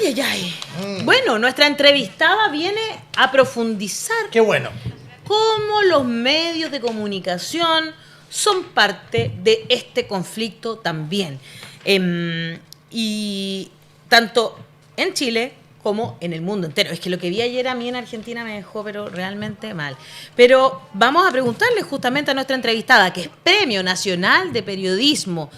Ay, ay, ay. Bueno, nuestra entrevistada viene a profundizar. Qué bueno. Cómo los medios de comunicación son parte de este conflicto también. Y tanto en Chile como en el mundo entero. Es que lo que vi ayer a mí en Argentina me dejó pero realmente mal. Pero vamos a preguntarle justamente a nuestra entrevistada, que es Premio Nacional de Periodismo,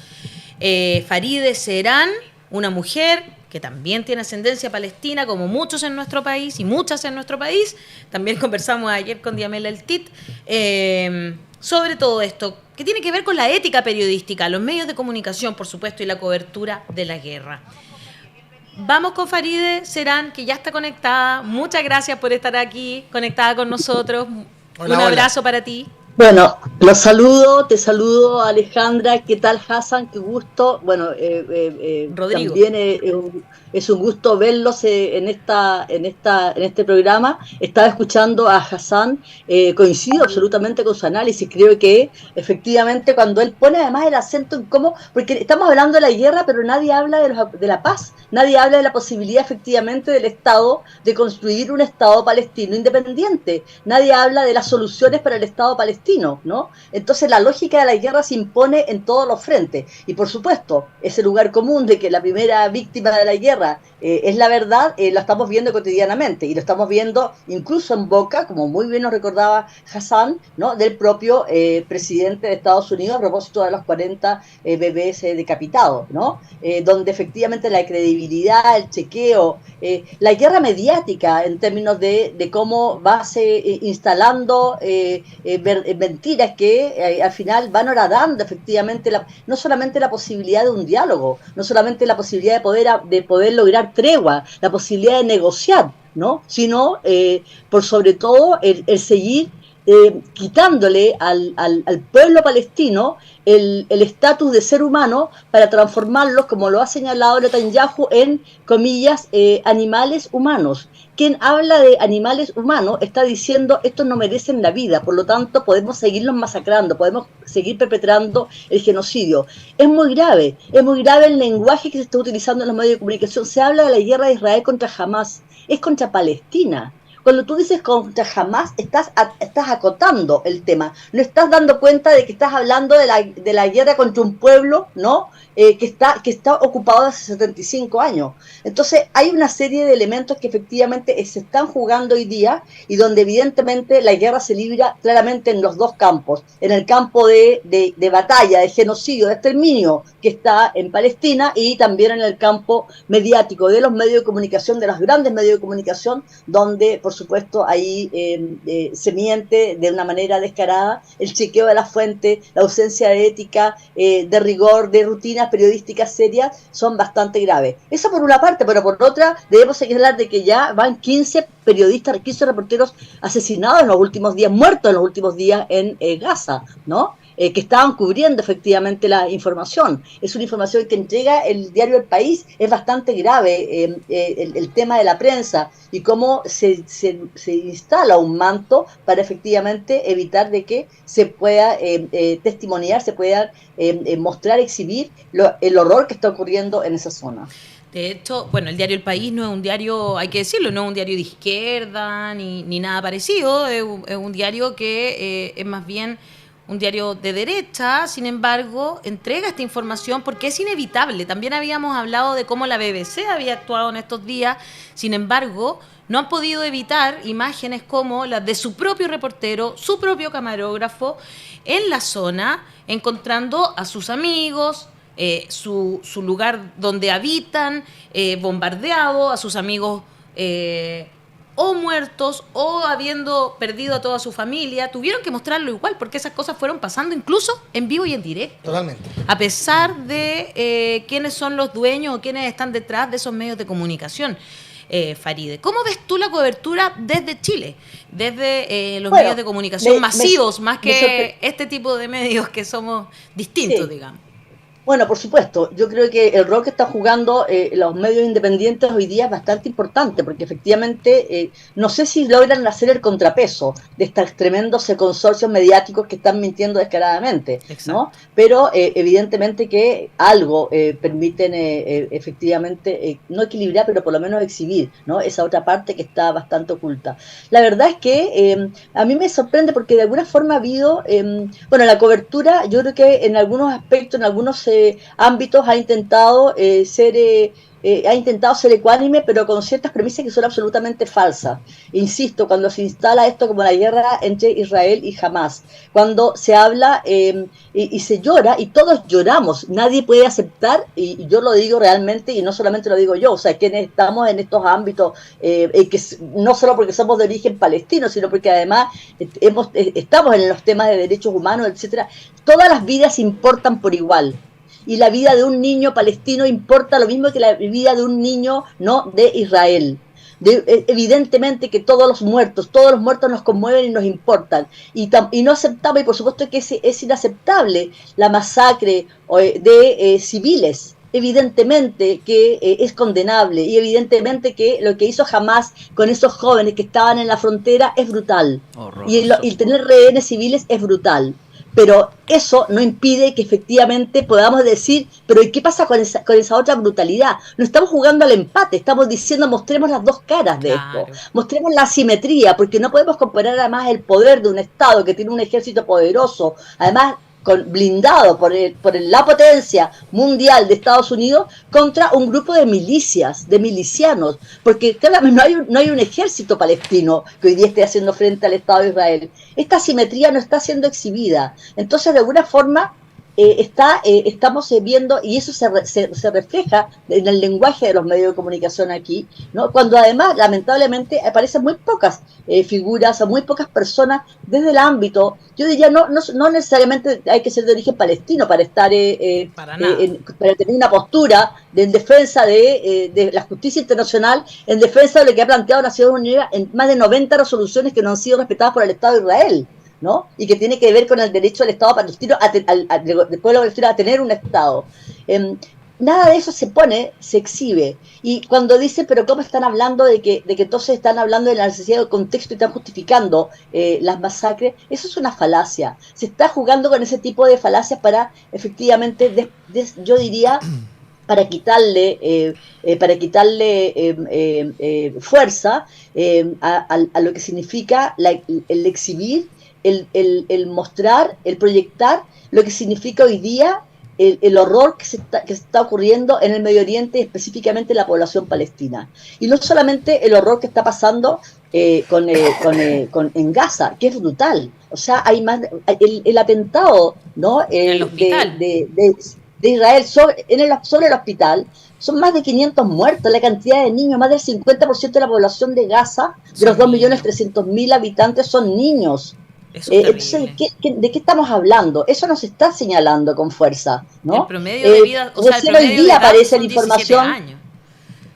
Farideh Serán, una mujer que también tiene ascendencia palestina, como muchos en nuestro país y muchas en nuestro país. También conversamos ayer con Diamela El Tit sobre todo esto, que tiene que ver con la ética periodística, los medios de comunicación, por supuesto, y la cobertura de la guerra. Vamos con Farideh Serán, que ya está conectada. Muchas gracias por estar aquí, conectada con nosotros. Hola, Un abrazo hola. para ti. Bueno, te saludo Alejandra, ¿qué tal Hassan? Qué gusto. Bueno, Rodrigo. también es un gusto verlos en este programa. Estaba escuchando a Hassan, coincido absolutamente con su análisis. Creo que efectivamente cuando él pone además el acento en cómo, porque estamos hablando de la guerra, pero nadie habla de la paz, nadie habla de la posibilidad efectivamente del Estado de construir un Estado palestino independiente, nadie habla de las soluciones para el Estado palestino, ¿no? Entonces la lógica de la guerra se impone en todos los frentes y por supuesto ese lugar común de que la primera víctima de la guerra es la verdad, lo estamos viendo cotidianamente y lo estamos viendo incluso en boca, como muy bien nos recordaba Hassan, ¿no? Del propio presidente de Estados Unidos a propósito de los 40 bebés decapitados, ¿no? Donde efectivamente la credibilidad, el chequeo, la guerra mediática en términos de cómo va instalando mentiras que al final van horadando efectivamente no solamente la posibilidad de un diálogo, no solamente la posibilidad de poder lograr tregua, la posibilidad de negociar, ¿no? Sino por sobre todo el seguir quitándole al pueblo palestino el estatus de ser humano para transformarlos, como lo ha señalado Netanyahu, en, comillas, animales humanos. Quien habla de animales humanos está diciendo estos no merecen la vida, por lo tanto podemos seguirlos masacrando, podemos seguir perpetrando el genocidio. Es muy grave el lenguaje que se está utilizando en los medios de comunicación. Se habla de la guerra de Israel contra Hamas, es contra Palestina. Cuando tú dices contra Hamas, estás acotando el tema. No estás dando cuenta de que estás hablando de la guerra contra un pueblo, ¿no? Que está ocupado hace 75 años. Entonces, hay una serie de elementos que efectivamente se están jugando hoy día y donde evidentemente la guerra se libra claramente en los dos campos. En el campo de batalla, de genocidio, de exterminio que está en Palestina y también en el campo mediático de los medios de comunicación, de los grandes medios de comunicación, donde, por supuesto, ahí se miente de una manera descarada, el chequeo de las fuentes, la ausencia de ética, de rigor, de rutinas periodísticas serias, son bastante graves. Eso por una parte, pero por otra, debemos señalar de que ya van 15 periodistas, 15 reporteros asesinados en los últimos días, muertos en los últimos días en Gaza, ¿no? Que estaban cubriendo efectivamente la información. Es una información que entrega el diario El País. Es bastante grave el tema de la prensa y cómo se instala un manto para efectivamente evitar de que se pueda testimoniar, se pueda mostrar, exhibir el horror que está ocurriendo en esa zona. De hecho, bueno, el diario El País no es un diario, hay que decirlo, no es un diario de izquierda ni nada parecido, es un diario que es más bien un diario de derecha. Sin embargo, entrega esta información porque es inevitable. También habíamos hablado de cómo la BBC había actuado en estos días. Sin embargo, no han podido evitar imágenes como las de su propio reportero, su propio camarógrafo en la zona, encontrando a sus amigos, su lugar donde habitan, bombardeado, a sus amigos o muertos o habiendo perdido a toda su familia. Tuvieron que mostrarlo igual porque esas cosas fueron pasando incluso en vivo y en directo. Totalmente. A pesar de quiénes son los dueños o quiénes están detrás de esos medios de comunicación. Farideh, ¿cómo ves tú la cobertura desde Chile? Desde los medios de comunicación masivos, más que este tipo de medios que somos distintos, digamos. Bueno, por supuesto, yo creo que el rol que están jugando los medios independientes hoy día es bastante importante, porque efectivamente no sé si logran hacer el contrapeso de estos tremendos consorcios mediáticos que están mintiendo descaradamente, ¿no? Exacto. Pero evidentemente que algo permiten efectivamente, no equilibrar, pero por lo menos exhibir, ¿no? Esa otra parte que está bastante oculta. La verdad es que a mí me sorprende porque de alguna forma ha habido, bueno, la cobertura, yo creo que en algunos aspectos, en algunos ámbitos ha intentado ser ecuánime, pero con ciertas premisas que son absolutamente falsas. Insisto, cuando se instala esto como la guerra entre Israel y Hamas, cuando se habla y se llora, y todos lloramos, nadie puede aceptar, y yo lo digo realmente, y no solamente lo digo yo, o sea, quienes estamos en estos ámbitos, que no solo porque somos de origen palestino, sino porque además estamos en los temas de derechos humanos, etcétera, todas las vidas importan por igual, y la vida de un niño palestino importa lo mismo que la vida de un niño no de Israel. Evidentemente que todos los muertos nos conmueven y nos importan, y no aceptamos, y por supuesto que es inaceptable la masacre de civiles, evidentemente que es condenable, y evidentemente que lo que hizo Hamas con esos jóvenes que estaban en la frontera es brutal, y tener rehenes civiles es brutal, pero eso no impide que efectivamente podamos decir, pero ¿y qué pasa con esa otra brutalidad? No estamos jugando al empate, estamos diciendo mostremos las dos caras de esto, Claro. mostremos la asimetría, porque no podemos comparar además el poder de un Estado que tiene un ejército poderoso, además blindado por la potencia mundial de Estados Unidos, contra un grupo de milicias, de milicianos, porque claro, no hay un ejército palestino que hoy día esté haciendo frente al Estado de Israel. Esta asimetría no está siendo exhibida. Entonces, de alguna forma, estamos viendo, y eso se refleja en el lenguaje de los medios de comunicación aquí, ¿no? Cuando además, lamentablemente, aparecen muy pocas figuras o muy pocas personas desde el ámbito, yo diría, no necesariamente hay que ser de origen palestino para estar Para nada. para tener una postura en defensa de la justicia internacional, en defensa de lo que ha planteado Naciones Unidas en más de 90 resoluciones que no han sido respetadas por el Estado de Israel, ¿no? Y que tiene que ver con el derecho del Estado palestino, del pueblo palestino a tener un Estado. Nada de eso se exhibe. Y cuando dicen, pero ¿cómo están hablando de que entonces están hablando de la necesidad del contexto y están justificando las masacres? Eso es una falacia. Se está jugando con ese tipo de falacias para, efectivamente, yo diría, para quitarle fuerza a lo que significa el exhibir, el mostrar, el proyectar lo que significa hoy día el horror que está ocurriendo en el Medio Oriente, específicamente en la población palestina. Y no solamente el horror que está pasando en Gaza, que es brutal. O sea, hay más el atentado, ¿no? En el hospital. De Israel sobre el hospital. Son más de 500 muertos, la cantidad de niños, más del 50% de la población de Gaza, de los Son niños. 2.300.000 habitantes, son niños. Eso es Entonces, terrible. ¿de qué estamos hablando? Eso nos está señalando con fuerza, El ¿no? promedio de vida, o sea, el Recién hoy promedio de día edad aparece la son 17 información, años.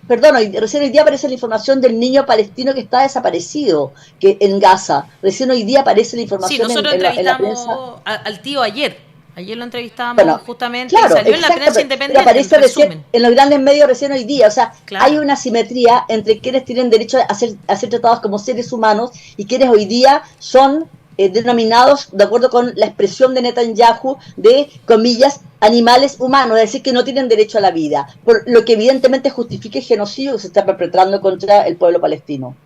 perdón, recién hoy día aparece la información del niño palestino que está desaparecido que en Gaza. Recién hoy día aparece la Sí, información nosotros en la prensa. entrevistamos al tío ayer. Ayer lo entrevistábamos Bueno, justamente y claro, salió en la exacto, prensa pero independiente, en aparece recién resumen. en los grandes medios recién hoy día. O sea, hay Claro. una simetría entre quienes tienen derecho a ser tratados como seres humanos y quienes hoy día son denominados, de acuerdo con la expresión de Netanyahu, de, comillas, animales humanos, es decir, que no tienen derecho a la vida, por lo que evidentemente justifica el genocidio que se está perpetrando contra el pueblo palestino.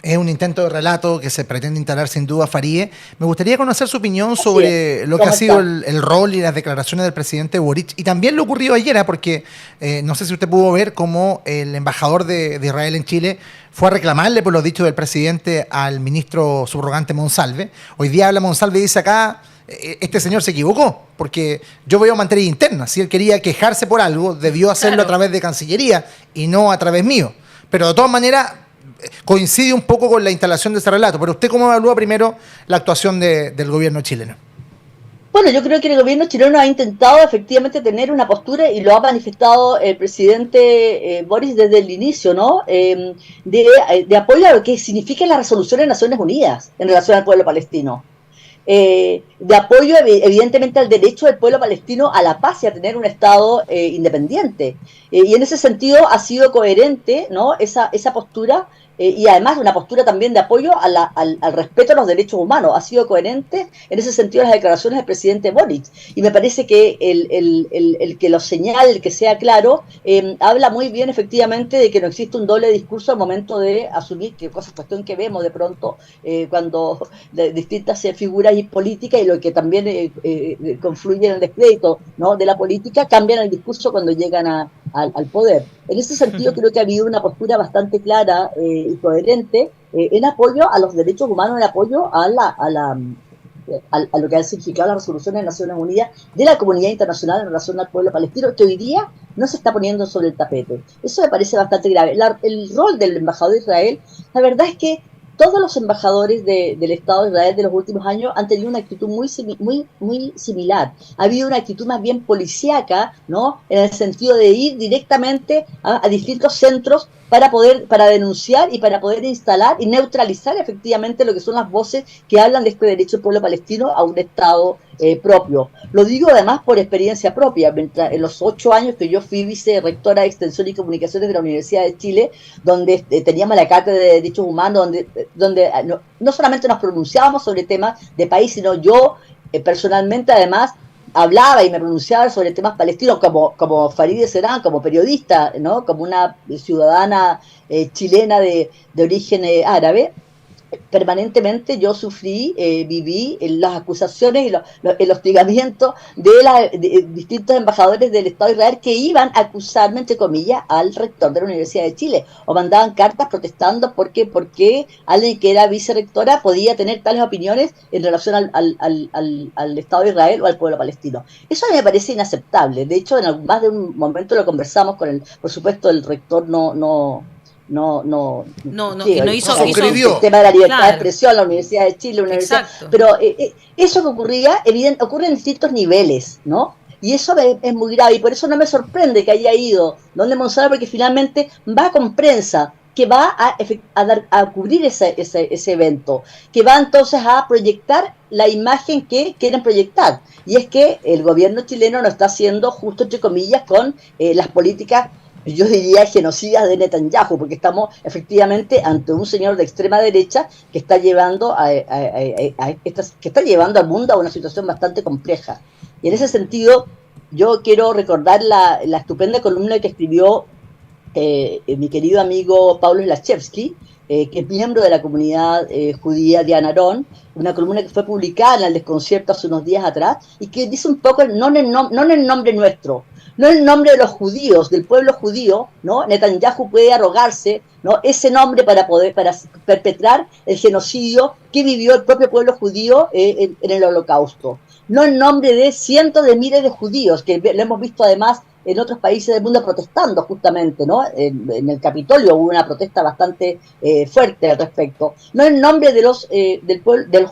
Es un intento de relato que se pretende instalar sin duda Faríe. Me gustaría conocer su opinión Así es. sobre lo que ha ¿Cómo sido está? el rol y las declaraciones del presidente Boric. Y también lo ocurrido ayer, porque no sé si usted pudo ver cómo el embajador de Israel en Chile fue a reclamarle por los dichos del presidente al ministro subrogante Monsalve. Hoy día habla Monsalve y dice acá, este señor se equivocó, porque yo veo materia interna. Si él quería quejarse por algo, debió hacerlo Claro. a través de Cancillería y no a través mío. Pero de todas maneras coincide un poco con la instalación de ese relato, pero ¿usted cómo evalúa primero la actuación del gobierno chileno? Bueno, yo creo que el gobierno chileno ha intentado efectivamente tener una postura y lo ha manifestado el presidente Boris desde el inicio, ¿no? De apoyo a lo que significa la resolución de Naciones Unidas en relación al pueblo palestino. de apoyo evidentemente al derecho del pueblo palestino a la paz y a tener un Estado independiente. Y en ese sentido ha sido coherente, ¿no?, esa postura, y además una postura también de apoyo al respeto a los derechos humanos. Ha sido coherente en ese sentido las declaraciones del presidente Boric. Y me parece que el que lo señale, el que sea claro, habla muy bien efectivamente de que no existe un doble discurso al momento de asumir que cuestión que vemos de pronto cuando distintas figuras políticas y lo que también confluye en el descrédito, ¿no?, de la política, cambian el discurso cuando llegan al poder. En ese sentido creo que ha habido una postura bastante clara y coherente en apoyo a los derechos humanos, en apoyo a lo que han significado las resoluciones de Naciones Unidas de la comunidad internacional en relación al pueblo palestino, que hoy día no se está poniendo sobre el tapete. Eso me parece bastante grave. El rol del embajador de Israel, la verdad es que todos los embajadores del Estado de Israel de los últimos años han tenido una actitud muy similar. Ha habido una actitud más bien policíaca, ¿no?, en el sentido de ir directamente a distintos centros para denunciar y para poder instalar y neutralizar efectivamente lo que son las voces que hablan de este derecho del pueblo palestino a un Estado propio. Lo digo además por experiencia propia. En los 8 años que yo fui vicerrectora de Extensión y Comunicaciones de la Universidad de Chile, donde teníamos la Cátedra de Derechos Humanos, donde no solamente nos pronunciábamos sobre temas de país, sino yo personalmente además hablaba y me pronunciaba sobre temas palestinos como Farideh Serán, como periodista, ¿no?, como una ciudadana chilena de origen árabe. Permanentemente yo sufrí, viví las acusaciones y el hostigamiento de distintos embajadores del Estado de Israel que iban a acusarme, entre comillas, al rector de la Universidad de Chile, o mandaban cartas protestando porque alguien que era vicerrectora podía tener tales opiniones en relación al Estado de Israel o al pueblo palestino. Eso a mí me parece inaceptable. De hecho, en más de un momento lo conversamos con por supuesto, el rector no hizo el tema de la libertad de expresión, la Universidad de Chile, pero eso que ocurre en distintos niveles, ¿no? Y eso es muy grave, y por eso no me sorprende que haya ido donde Monsalve, porque finalmente va con prensa que va a cubrir ese evento, que va entonces a proyectar la imagen que quieren proyectar, y es que el gobierno chileno no está haciendo justo, entre comillas, con las políticas, yo diría, genocidas de Netanyahu, porque estamos efectivamente ante un señor de extrema derecha que está llevando que está llevando al mundo a una situación bastante compleja. Y en ese sentido, yo quiero recordar la estupenda columna que escribió mi querido amigo Paulo Slachevsky, que es miembro de la comunidad judía de Anarón, una columna que fue publicada en El Desconcierto hace unos días atrás, y que dice un poco, no en el nombre nuestro, no en el nombre de los judíos, del pueblo judío, ¿no? Netanyahu puede arrogarse, ¿no?, ese nombre para perpetrar el genocidio que vivió el propio pueblo judío en el Holocausto. No en nombre de cientos de miles de judíos, que lo hemos visto además en otros países del mundo protestando justamente, ¿no? En el Capitolio hubo una protesta bastante fuerte al respecto. No en nombre de los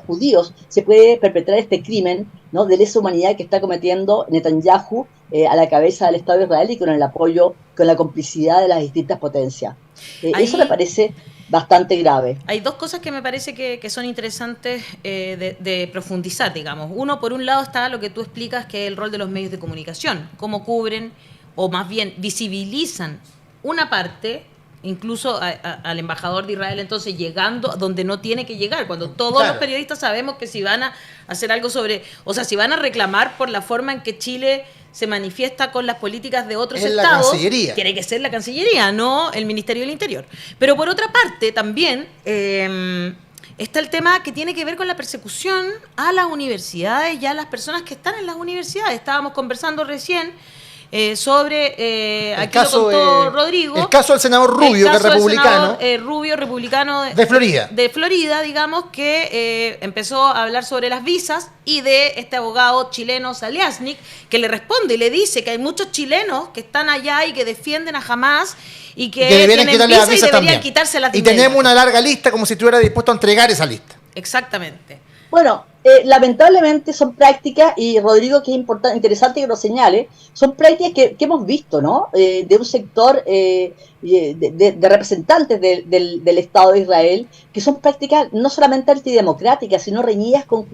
judíos se puede perpetrar este crimen, ¿no?, de lesa humanidad que está cometiendo Netanyahu a la cabeza del Estado de Israel, y con el apoyo, con la complicidad de las distintas potencias. Eso me parece bastante grave. Hay dos cosas que me parece que son interesantes de profundizar, digamos. Uno, por un lado, está lo que tú explicas, que es el rol de los medios de comunicación, cómo cubren, o más bien visibilizan una parte, incluso al embajador de Israel, entonces llegando donde no tiene que llegar, cuando todos los periodistas sabemos que si van a hacer algo si van a reclamar por la forma en que Chile se manifiesta con las políticas de otros estados, tiene que ser la Cancillería, no el Ministerio del Interior. Pero por otra parte también está el tema que tiene que ver con la persecución a las universidades y a las personas que están en las universidades. Estábamos conversando recién sobre aquí lo contó Rodrigo, el caso del senador Rubio, que es republicano, Rubio, republicano de Florida, digamos, que empezó a hablar sobre las visas, y de este abogado chileno Saliasnik, que le responde y le dice que hay muchos chilenos que están allá y que defienden a Hamás y que tienen visas y deberían quitárselas de inmediato. Y tenemos una larga lista, como si estuviera dispuesto a entregar esa lista. Exactamente. Bueno, Lamentablemente son prácticas, y Rodrigo, que es interesante que lo señale, son prácticas que hemos visto, ¿no? De un sector de representantes del Estado de Israel, que son prácticas no solamente antidemocráticas, sino reñidas con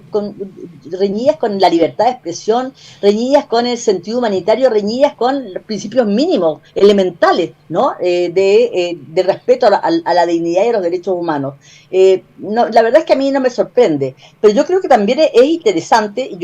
la libertad de expresión, reñidas con el sentido humanitario, reñidas con los principios mínimos, elementales, ¿no? De respeto a la dignidad y a los derechos humanos. No, la verdad es que a mí no me sorprende, pero yo creo que también es interesante, y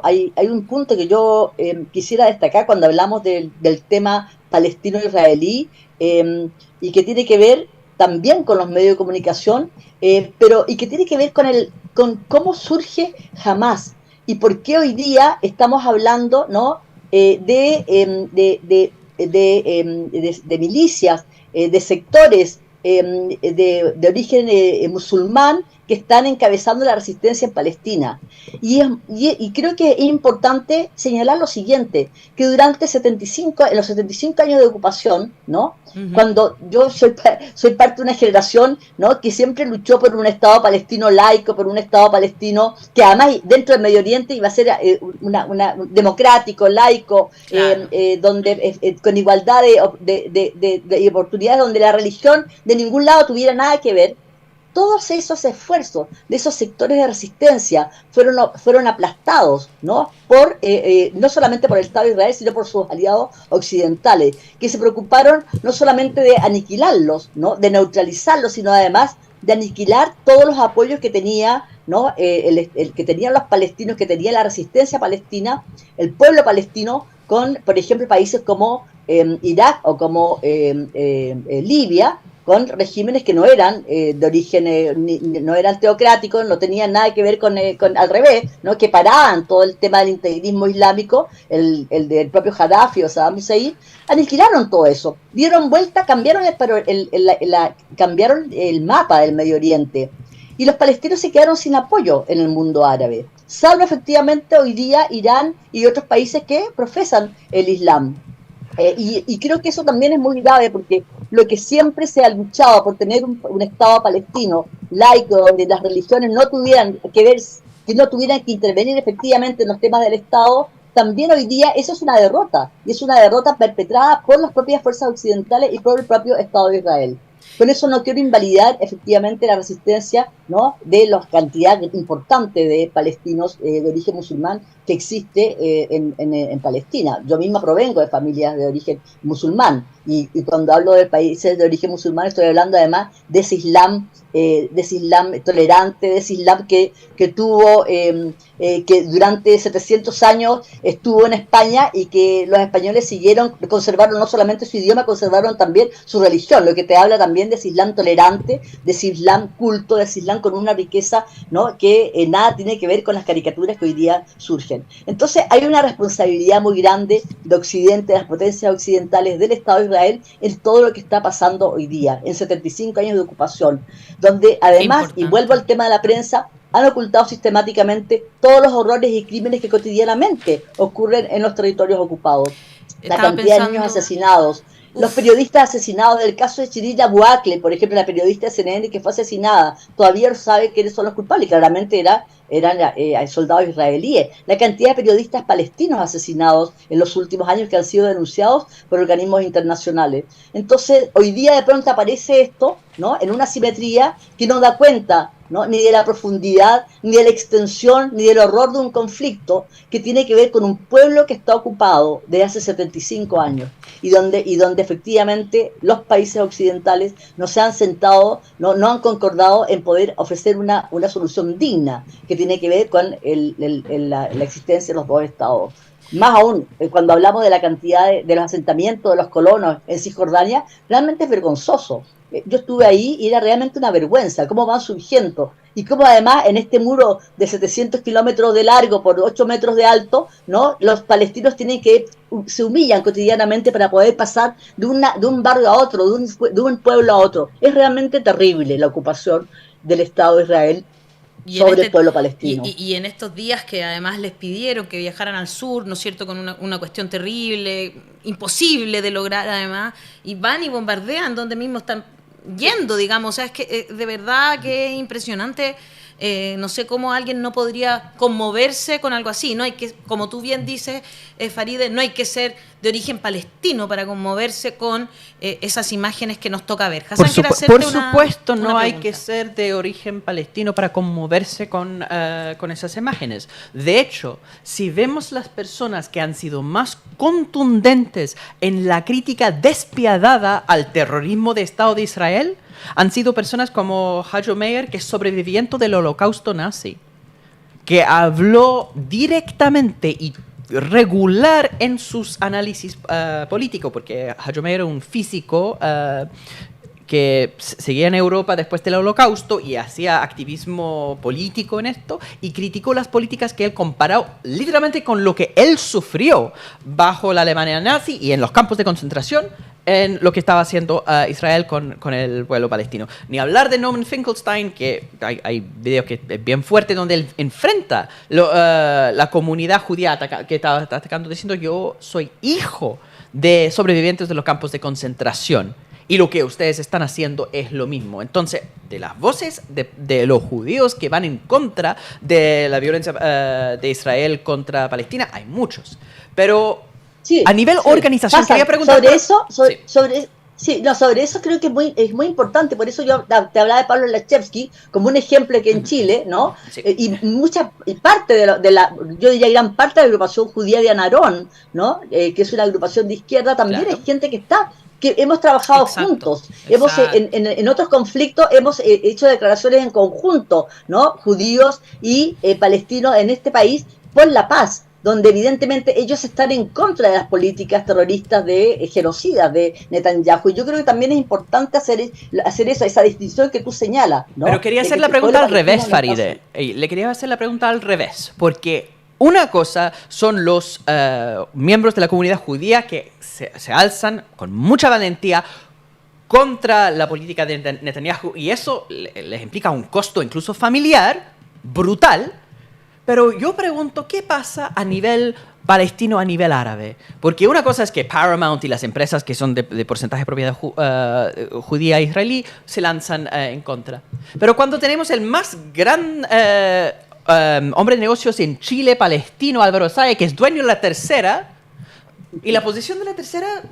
hay un punto que yo quisiera destacar cuando hablamos del tema palestino-israelí, y que tiene que ver también con los medios de comunicación, y que tiene que ver con cómo surge Hamás y por qué hoy día estamos hablando, ¿no? De milicias, de sectores de origen musulmán que están encabezando la resistencia en Palestina. Y creo que es importante señalar lo siguiente, que durante en los 75 años de ocupación, ¿no? Cuando yo soy parte de una generación, ¿no?, que siempre luchó por un Estado palestino laico, por un Estado palestino que además dentro del Medio Oriente iba a ser democrático, laico, claro, donde con igualdad de oportunidades, donde la religión de ningún lado tuviera nada que ver. Todos esos esfuerzos de esos sectores de resistencia fueron aplastados, ¿no? No solamente por el Estado de Israel, sino por sus aliados occidentales, que se preocuparon no solamente de aniquilarlos, ¿no?, de neutralizarlos, sino además de aniquilar todos los apoyos que tenía, ¿no?, el que tenían los palestinos, que tenía la resistencia palestina, el pueblo palestino, con, por ejemplo, países como Irak o como Libia, con regímenes que no eran de origen, no eran teocráticos, no tenían nada que ver con al revés, ¿no?, que paraban todo el tema del integrismo islámico, el del propio Gaddafi o Saddam Hussein, aniquilaron todo eso, dieron vuelta, cambiaron el mapa del Medio Oriente, y los palestinos se quedaron sin apoyo en el mundo árabe, salvo efectivamente hoy día Irán y otros países que profesan el Islam. Y creo que eso también es muy grave, porque lo que siempre se ha luchado por tener un Estado palestino laico, donde las religiones no tuvieran que ver, que no tuvieran que intervenir efectivamente en los temas del Estado, también hoy día eso es una derrota, y es una derrota perpetrada por las propias fuerzas occidentales y por el propio Estado de Israel. Con eso no quiero invalidar efectivamente la resistencia, ¿no?, de la cantidad importante de palestinos de origen musulmán que existe en Palestina. Yo misma provengo de familias de origen musulmán, y cuando hablo de países de origen musulmán estoy hablando además de ese Islam tolerante, de ese Islam que tuvo, que durante 700 años estuvo en España, y que los españoles conservaron no solamente su idioma, conservaron también su religión, lo que te habla también de ese Islam tolerante, de ese Islam culto, de ese Islam con una riqueza, ¿no?, que nada tiene que ver con las caricaturas que hoy día surgen. Entonces hay una responsabilidad muy grande de Occidente, de las potencias occidentales, del Estado de Israel, en todo lo que está pasando hoy día, en 75 años de ocupación, donde además, y vuelvo al tema de la prensa, han ocultado sistemáticamente todos los horrores y crímenes que cotidianamente ocurren en los territorios ocupados. La cantidad de niños asesinados, los periodistas asesinados, del caso de Shireen Abu Akleh, por ejemplo, la periodista de CNN que fue asesinada, todavía no sabe quiénes son los culpables, claramente eran soldados israelíes. La cantidad de periodistas palestinos asesinados en los últimos años que han sido denunciados por organismos internacionales. Entonces, hoy día de pronto aparece esto, ¿no?, en una simetría que no da cuenta, ¿no?, ni de la profundidad, ni de la extensión, ni del horror de un conflicto que tiene que ver con un pueblo que está ocupado desde hace 75 años, y donde efectivamente los países occidentales no se han sentado, no han concordado en poder ofrecer una solución digna que tiene que ver con la existencia de los dos estados. Más aún, cuando hablamos de la cantidad de los asentamientos de los colonos en Cisjordania, realmente es vergonzoso. Yo estuve ahí y era realmente una vergüenza cómo van surgiendo, y cómo además en este muro de 700 kilómetros de largo por 8 metros de alto, ¿no?, los palestinos se humillan cotidianamente para poder pasar de un barrio a otro, de un pueblo a otro. Es realmente terrible la ocupación del Estado de Israel sobre el pueblo palestino. Y en estos días que además les pidieron que viajaran al sur, ¿no es cierto?, con una cuestión terrible, imposible de lograr además, y van y bombardean donde mismo están yendo, digamos. O sea, es que de verdad que es impresionante No sé cómo alguien no podría conmoverse con algo así. No hay que, como tú bien dices, Faride, no hay que ser de origen palestino para conmoverse con esas imágenes que nos toca ver. Por supuesto, no hay que ser de origen palestino para conmoverse con esas imágenes. De hecho, si vemos las personas que han sido más contundentes en la crítica despiadada al terrorismo de Estado de Israel, han sido personas como Hajo Meir, que es sobreviviente del holocausto nazi, que habló directamente y regular en sus análisis políticos, porque Hajo Meir era un físico que seguía en Europa después del Holocausto y hacía activismo político en esto y criticó las políticas que él comparó literalmente con lo que él sufrió bajo la Alemania nazi y en los campos de concentración en lo que estaba haciendo Israel con el pueblo palestino. Ni hablar de Norman Finkelstein, que hay videos que es bien fuerte donde él enfrenta la comunidad judía que estaba atacando, diciendo yo soy hijo de sobrevivientes de los campos de concentración. Y lo que ustedes están haciendo es lo mismo. Entonces, de las voces de los judíos que van en contra de la violencia de Israel contra Palestina, hay muchos. Pero sí, a nivel organización, quería preguntar... Sobre eso creo que es muy importante. Por eso yo te hablaba de Pablo Lachevsky como un ejemplo que en Chile, ¿no? Sí. Y parte de la, yo diría gran parte de la agrupación judía de Anarón, ¿no? Que es una agrupación de izquierda, también claro. Hay gente que hemos trabajado juntos, en otros conflictos hemos hecho declaraciones en conjunto, ¿no? Judíos y palestinos en este país por la paz, donde evidentemente ellos están en contra de las políticas terroristas de genocidas de Netanyahu. Y yo creo que también es importante hacer eso, esa distinción que tú señalas, ¿no? Pero quería hacer la pregunta al revés, Faride. Le quería hacer la pregunta al revés, porque una cosa son los miembros de la comunidad judía que se alzan con mucha valentía contra la política de Netanyahu, y eso les implica un costo incluso familiar brutal. Pero yo pregunto, ¿qué pasa a nivel palestino, a nivel árabe? Porque una cosa es que Paramount y las empresas que son de porcentaje de propiedad judía e israelí se lanzan en contra. Pero cuando tenemos el más gran hombre de negocios en Chile, palestino, Álvaro Saez, que es dueño de La Tercera, y la posición de La Tercera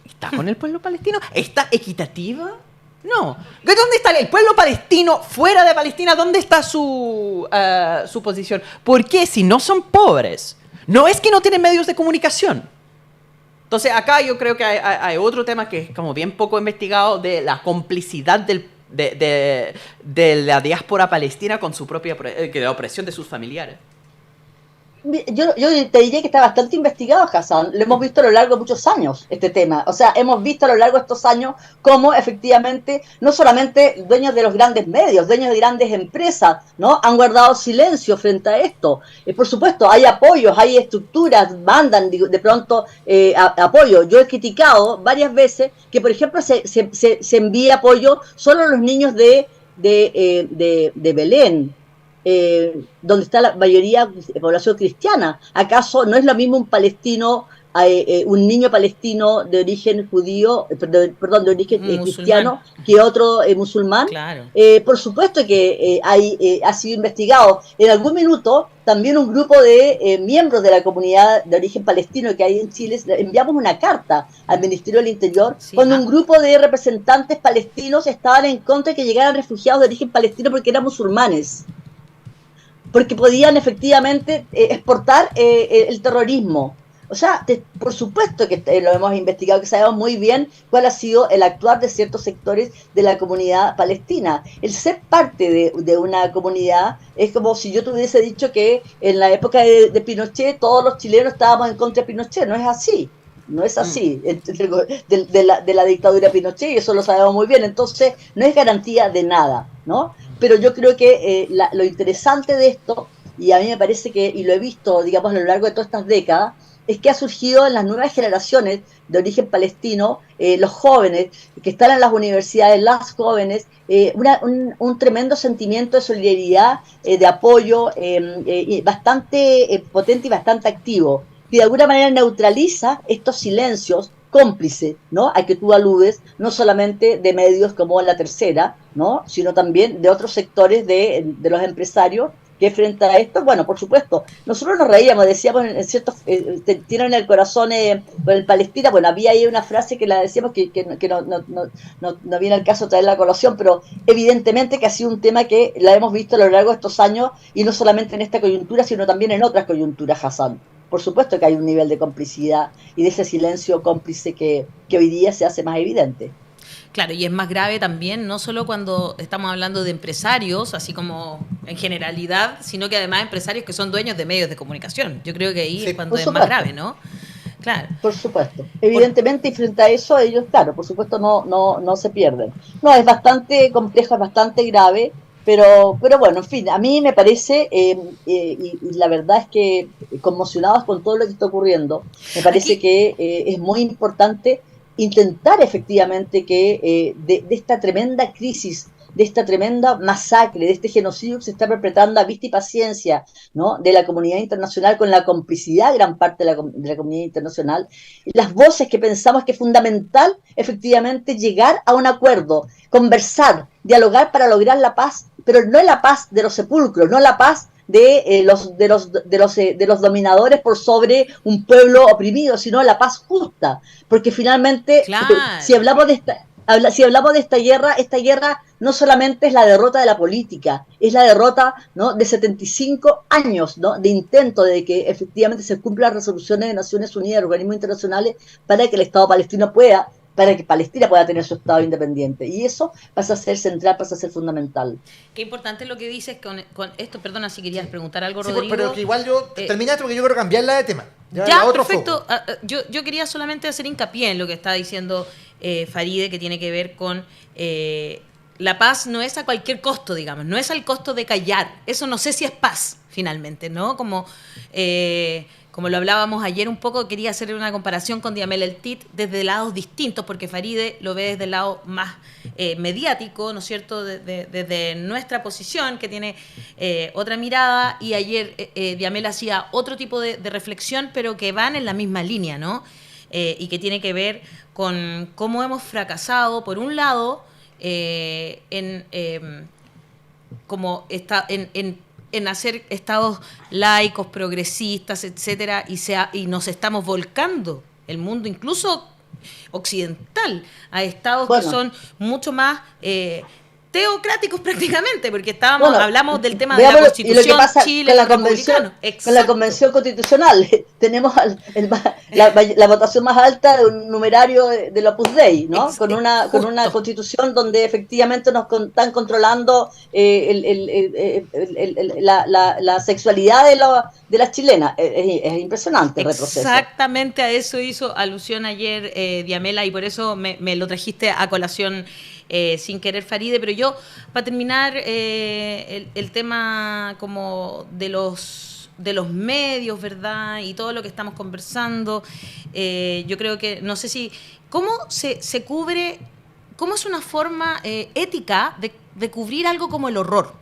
está con el pueblo palestino, ¿está equitativa? No. ¿Dónde está el pueblo palestino fuera de Palestina? ¿Dónde está su posición? ¿Por qué? Si no son pobres. No es que no tienen medios de comunicación. Entonces acá yo creo que hay otro tema que es como bien poco investigado de la complicidad de la diáspora palestina con su propia la opresión de sus familiares. Yo te diría que está bastante investigado, Hassan. Lo hemos visto a lo largo de muchos años, este tema. O sea, hemos visto a lo largo de estos años cómo efectivamente, no solamente dueños de los grandes medios, dueños de grandes empresas, ¿no? Han guardado silencio frente a esto. Por supuesto, hay apoyos, hay estructuras, mandan de pronto apoyo. Yo he criticado varias veces que, por ejemplo, se envía apoyo solo a los niños de Belén, donde está la mayoría de población cristiana. ¿Acaso no es lo mismo un palestino, un niño palestino de origen judío, perdón, de origen cristiano, que otro musulmán? Claro. Por supuesto que ha sido investigado. En algún minuto, también un grupo de miembros de la comunidad de origen palestino que hay en Chile, enviamos una carta al Ministerio del Interior, cuando un grupo de representantes palestinos estaban en contra de que llegaran refugiados de origen palestino porque eran musulmanes, porque podían efectivamente exportar el terrorismo. O sea, por supuesto que lo hemos investigado, que sabemos muy bien cuál ha sido el actuar de ciertos sectores de la comunidad palestina. El ser parte de una comunidad es como si yo te hubiese dicho que en la época de Pinochet todos los chilenos estábamos en contra de Pinochet. No es así. No es así, de la dictadura de Pinochet, y eso lo sabemos muy bien. Entonces, no es garantía de nada, ¿no? Pero yo creo que lo interesante de esto, y a mí me parece que, y lo he visto, digamos, a lo largo de todas estas décadas, es que ha surgido en las nuevas generaciones de origen palestino, los jóvenes que están en las universidades, las jóvenes, un tremendo sentimiento de solidaridad, de apoyo, bastante potente y bastante activo, que de alguna manera neutraliza estos silencios cómplice, ¿no?, a que tú aludes, no solamente de medios como La Tercera, ¿no?, sino también de otros sectores de los empresarios que frente a esto, bueno, por supuesto, nosotros nos reíamos, decíamos en ciertos, tienen el corazón por el Palestina, bueno, había ahí una frase que la decíamos que no viene al caso traer la colación, pero evidentemente que ha sido un tema que la hemos visto a lo largo de estos años, y no solamente en esta coyuntura, sino también en otras coyunturas, Hassan. Por supuesto que hay un nivel de complicidad y de ese silencio cómplice que hoy día se hace más evidente. Claro, y es más grave también, no solo cuando estamos hablando de empresarios, así como en generalidad, sino que además empresarios que son dueños de medios de comunicación. Yo creo que ahí es cuando es más grave, ¿no? Claro. Por supuesto. Evidentemente, y frente a eso, ellos, claro, por supuesto, no se pierden. No, es bastante complejo, es bastante grave, pero bueno, en fin, a mí me parece, y la verdad es que conmocionados con todo lo que está ocurriendo, me parece que es muy importante intentar efectivamente que de esta tremenda crisis, de esta tremenda masacre, de este genocidio que se está perpetrando a vista y paciencia, ¿no?, de la comunidad internacional, con la complicidad de gran parte de la comunidad internacional, las voces que pensamos que es fundamental efectivamente llegar a un acuerdo, conversar, dialogar para lograr la paz, pero no la paz de los sepulcros, no la paz de los dominadores por sobre un pueblo oprimido, sino la paz justa, porque finalmente, claro, si hablamos de esta guerra no solamente es la derrota de la política, es la derrota, ¿no?, de 75 años, ¿no?, de intento de que efectivamente se cumplan las resoluciones de Naciones Unidas, de organismos internacionales, para que el Estado palestino para que Palestina pueda tener su Estado independiente. Y eso pasa a ser central, pasa a ser fundamental. Qué importante lo que dices con esto. Perdona si querías preguntar algo, Rodrigo. Sí, pero que igual terminaste porque yo quiero cambiarla de tema. Ya otro perfecto. Yo quería solamente hacer hincapié en lo que está diciendo Farideh, que tiene que ver con la paz no es a cualquier costo, digamos. No es al costo de callar. Eso no sé si es paz, finalmente, ¿no? Como lo hablábamos ayer un poco, quería hacer una comparación con Diamel El Tit desde lados distintos, porque Farideh lo ve desde el lado más mediático, ¿no es cierto?, desde nuestra posición, que tiene otra mirada, y ayer Diamel hacía otro tipo de reflexión, pero que van en la misma línea, ¿no? Y que tiene que ver con cómo hemos fracasado, por un lado, en hacer estados laicos, progresistas, etcétera, y nos estamos volcando, el mundo incluso occidental, a estados que son mucho más teocráticos prácticamente, porque hablamos del tema de la Constitución, y lo que pasa Chile, con la Convención Constitucional, tenemos la votación más alta de un numerario del Opus Dei, ¿no? Con una Constitución donde efectivamente nos están controlando la sexualidad de las chilenas. Es impresionante el retroceso. Exactamente, a eso hizo alusión ayer Diamela, y por eso me lo trajiste a colación sin querer, Farideh. Pero yo, para terminar, el tema como de los medios, ¿verdad?, y todo lo que estamos conversando, yo creo que, no sé si, ¿cómo se cubre, cómo es una forma ética de cubrir algo como el horror?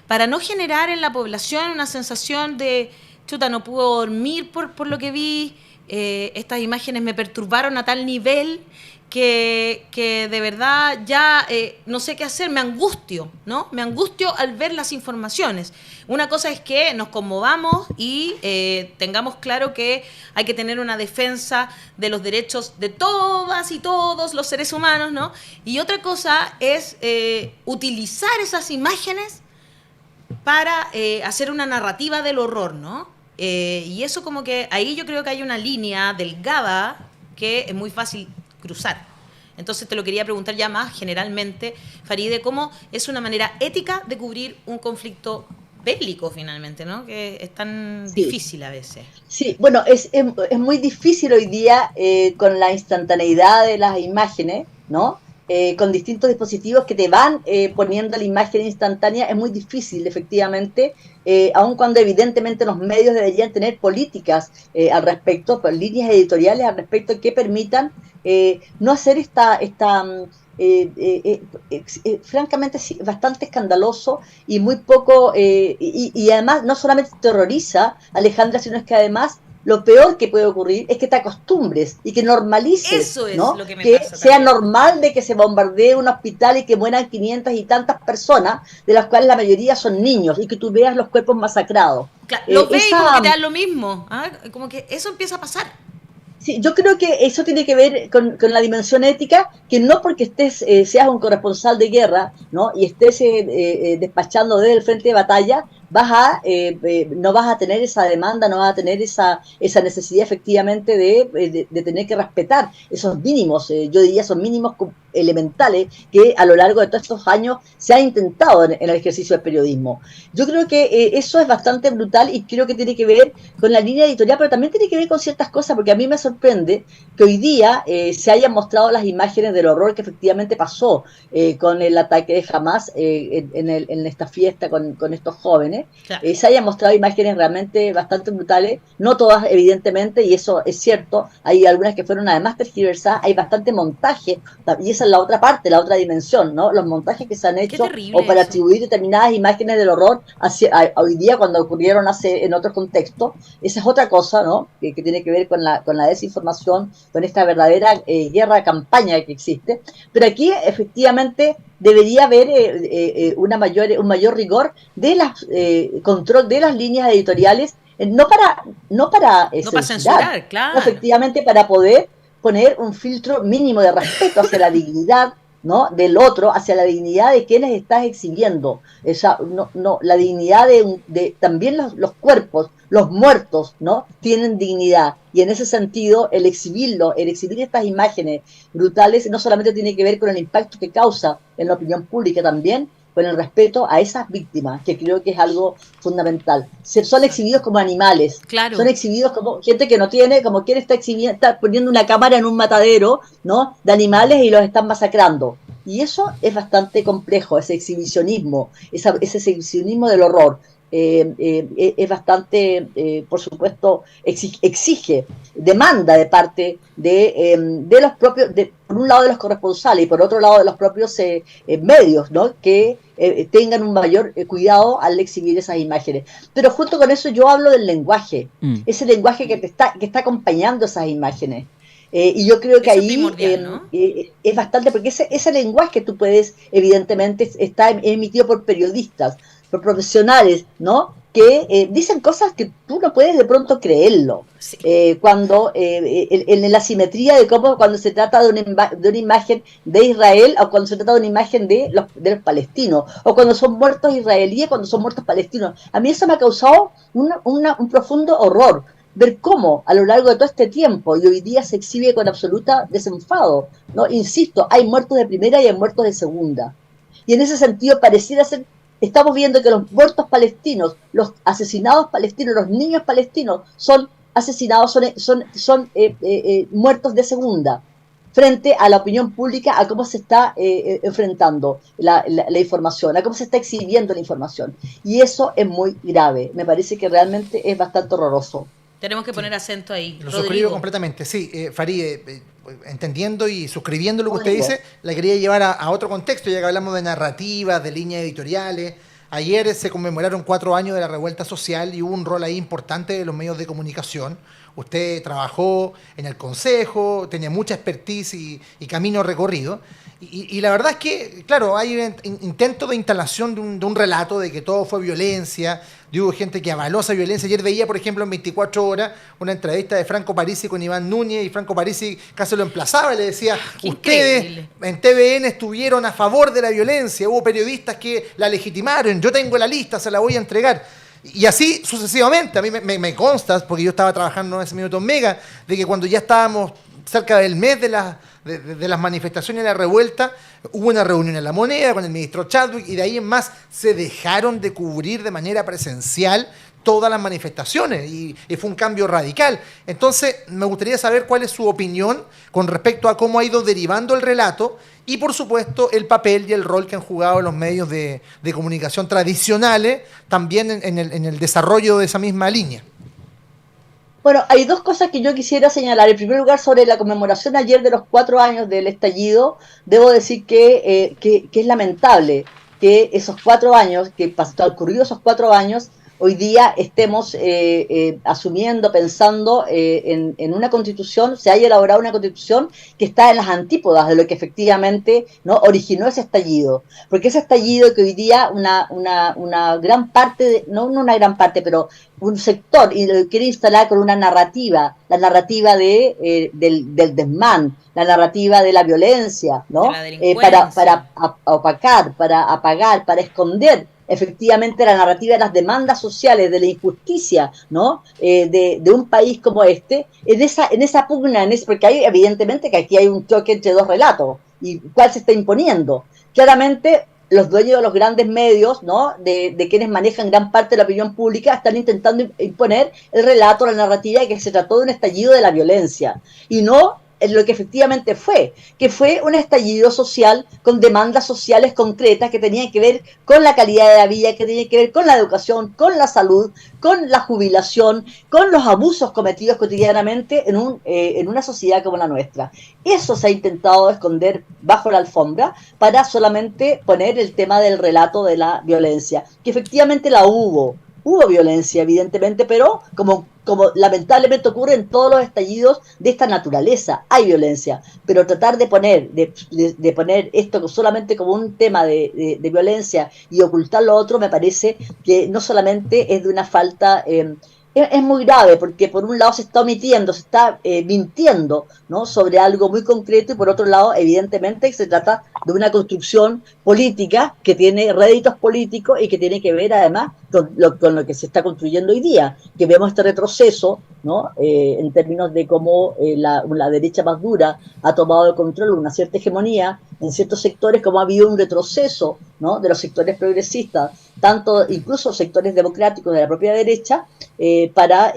Para no generar en la población una sensación de, chuta, no puedo dormir por lo que vi, estas imágenes me perturbaron a tal nivel que de verdad ya no sé qué hacer, me angustio, ¿no? Me angustio al ver las informaciones. Una cosa es que nos conmovamos y tengamos claro que hay que tener una defensa de los derechos de todas y todos los seres humanos, ¿no? Y otra cosa es utilizar esas imágenes para hacer una narrativa del horror, ¿no? Y eso, como que ahí yo creo que hay una línea delgada que es muy fácil cruzar. Entonces te lo quería preguntar ya más generalmente, Farideh, ¿cómo es una manera ética de cubrir un conflicto bélico finalmente, ¿no?, que es tan difícil a veces? Sí, bueno, es muy difícil hoy día con la instantaneidad de las imágenes, ¿no? Con distintos dispositivos que te van poniendo la imagen instantánea, es muy difícil, efectivamente, aun cuando evidentemente los medios deberían tener políticas al respecto, líneas editoriales al respecto que permitan no hacer francamente bastante escandaloso y muy poco, y además no solamente terroriza, Alejandra, sino es que además lo peor que puede ocurrir es que te acostumbres y que normalices, eso es, ¿no? Lo que me que pasa sea también. normal de que se bombardee un hospital y que mueran 500 y tantas personas, de las cuales la mayoría son niños, y que tú veas los cuerpos masacrados. Claro, lo ves y como que te Esa da lo mismo. ¿Ah? Como que eso empieza a pasar. Sí, yo creo que eso tiene que ver con la dimensión ética, que no porque seas un corresponsal de guerra, ¿no? Y estés despachando desde el frente de batalla, no vas a tener esa demanda, no vas a tener esa necesidad efectivamente de tener que respetar esos mínimos, yo diría esos mínimos elementales que a lo largo de todos estos años se ha intentado en el ejercicio del periodismo. Yo creo que eso es bastante brutal y creo que tiene que ver con la línea editorial, pero también tiene que ver con ciertas cosas, porque a mí me sorprende que hoy día se hayan mostrado las imágenes del horror que efectivamente pasó con el ataque de Hamas en esta fiesta con estos jóvenes. Claro. Se hayan mostrado imágenes realmente bastante brutales, no todas evidentemente, y eso es cierto, hay algunas que fueron además tergiversadas, hay bastante montaje, y esa es la otra parte, la otra dimensión, ¿no? Los montajes que se han hecho o para eso. atribuir determinadas imágenes del horror hoy día cuando ocurrieron en otros contextos. Esa es otra cosa, ¿no? Que tiene que ver con la desinformación, con esta verdadera guerra campaña que existe. Pero aquí efectivamente debería haber un mayor rigor de control de las líneas editoriales, no para censurar, claro. efectivamente para poder poner un filtro mínimo de respeto hacia la dignidad, ¿no? del otro, hacia la dignidad de quienes estás exhibiendo. La dignidad también los cuerpos, los muertos, ¿no? tienen dignidad. Y en ese sentido, el exhibir estas imágenes brutales, no solamente tiene que ver con el impacto que causa en la opinión pública, también con el respeto a esas víctimas, que creo que es algo fundamental. Son exhibidos como animales, claro. Son exhibidos como gente que no tiene, como quien está poniendo una cámara en un matadero, ¿no? de animales y los están masacrando. Y eso es bastante complejo, ese exhibicionismo, ese exhibicionismo del horror. Es bastante, por supuesto, exige, demanda de parte de los propios, por un lado de los corresponsales y por otro lado de los propios medios, ¿no? que tengan un mayor cuidado al exhibir esas imágenes. Pero junto con eso yo hablo del lenguaje, ese lenguaje que está acompañando esas imágenes. Y yo creo que eso ahí ¿no? Es bastante, porque ese lenguaje tú puedes, evidentemente, está emitido por periodistas, por profesionales, ¿no? Que dicen cosas que tú no puedes de pronto creerlo. Sí. Cuando en la simetría de cómo cuando se trata de una imagen de Israel o cuando se trata de una imagen de los palestinos, o cuando son muertos israelíes, cuando son muertos palestinos. A mí eso me ha causado un profundo horror. Ver cómo a lo largo de todo este tiempo y hoy día se exhibe con absoluta desenfado, ¿no? Insisto, hay muertos de primera y hay muertos de segunda. Y en ese sentido pareciera ser, estamos viendo que los muertos palestinos, los asesinados palestinos, los niños palestinos son asesinados, son muertos de segunda, frente a la opinión pública, a cómo se está enfrentando la información, a cómo se está exhibiendo la información. Y eso es muy grave, me parece que realmente es bastante horroroso. Tenemos que poner acento ahí. Lo suscribo completamente, sí. Farid, entendiendo y suscribiendo lo que usted dice, la quería llevar a otro contexto, ya que hablamos de narrativas, de líneas editoriales. Ayer se conmemoraron 4 años de la revuelta social y hubo un rol ahí importante de los medios de comunicación. Usted trabajó en el Consejo, tenía mucha expertise y camino recorrido. Y la verdad es que, claro, hay un intento de instalación de un relato de que todo fue violencia, hubo gente que avaló esa violencia. Ayer veía, por ejemplo, en 24 horas, una entrevista de Franco Parisi con Iván Núñez, y Franco Parisi casi lo emplazaba y le decía, ustedes en TVN estuvieron a favor de la violencia, hubo periodistas que la legitimaron, yo tengo la lista, se la voy a entregar. Y así sucesivamente. A mí me consta, porque yo estaba trabajando en ese minuto en Mega, de que cuando ya estábamos cerca del mes de las manifestaciones de la revuelta, hubo una reunión en La Moneda con el ministro Chadwick y de ahí en más se dejaron de cubrir de manera presencial todas las manifestaciones y fue un cambio radical. Entonces, me gustaría saber cuál es su opinión con respecto a cómo ha ido derivando el relato y, por supuesto, el papel y el rol que han jugado los medios de comunicación tradicionales también en el desarrollo de esa misma línea. Bueno, hay dos cosas que yo quisiera señalar. En primer lugar, sobre la conmemoración ayer de los 4 años del estallido, debo decir que es lamentable que esos 4 años, que ocurrido esos 4 años, hoy día estemos asumiendo, pensando en una constitución, se haya elaborado una constitución que está en las antípodas de lo que efectivamente, ¿no?, originó ese estallido. Porque ese estallido que hoy día una gran parte, no una gran parte, pero un sector y lo quiere instalar con una narrativa, la narrativa del desmán, la narrativa de la violencia, ¿no? Para opacar, para apagar, para esconder efectivamente la narrativa de las demandas sociales, de la injusticia, ¿no? De un país como este, en esa pugna, porque hay evidentemente que aquí hay un choque entre dos relatos, y cuál se está imponiendo. Claramente los dueños de los grandes medios, ¿no?, de quienes manejan gran parte de la opinión pública, están intentando imponer el relato, la narrativa de que se trató de un estallido de la violencia, y no lo que efectivamente fue, que fue un estallido social con demandas sociales concretas que tenían que ver con la calidad de la vida, que tenían que ver con la educación, con la salud, con la jubilación, con los abusos cometidos cotidianamente en una sociedad como la nuestra. Eso se ha intentado esconder bajo la alfombra para solamente poner el tema del relato de la violencia, que efectivamente la hubo. Hubo violencia, evidentemente, pero como lamentablemente ocurre en todos los estallidos de esta naturaleza, hay violencia. Pero tratar de poner esto solamente como un tema de violencia y ocultar lo otro, me parece que no solamente es de una falta... es muy grave, porque por un lado se está omitiendo, se está mintiendo, ¿no?, sobre algo muy concreto, y por otro lado, evidentemente, se trata de una construcción política que tiene réditos políticos y que tiene que ver además con lo que se está construyendo hoy día, que vemos este retroceso, ¿no?, en términos de cómo la derecha más dura ha tomado el control, una cierta hegemonía en ciertos sectores, como ha habido un retroceso, ¿no?, de los sectores progresistas, tanto incluso sectores democráticos de la propia derecha, para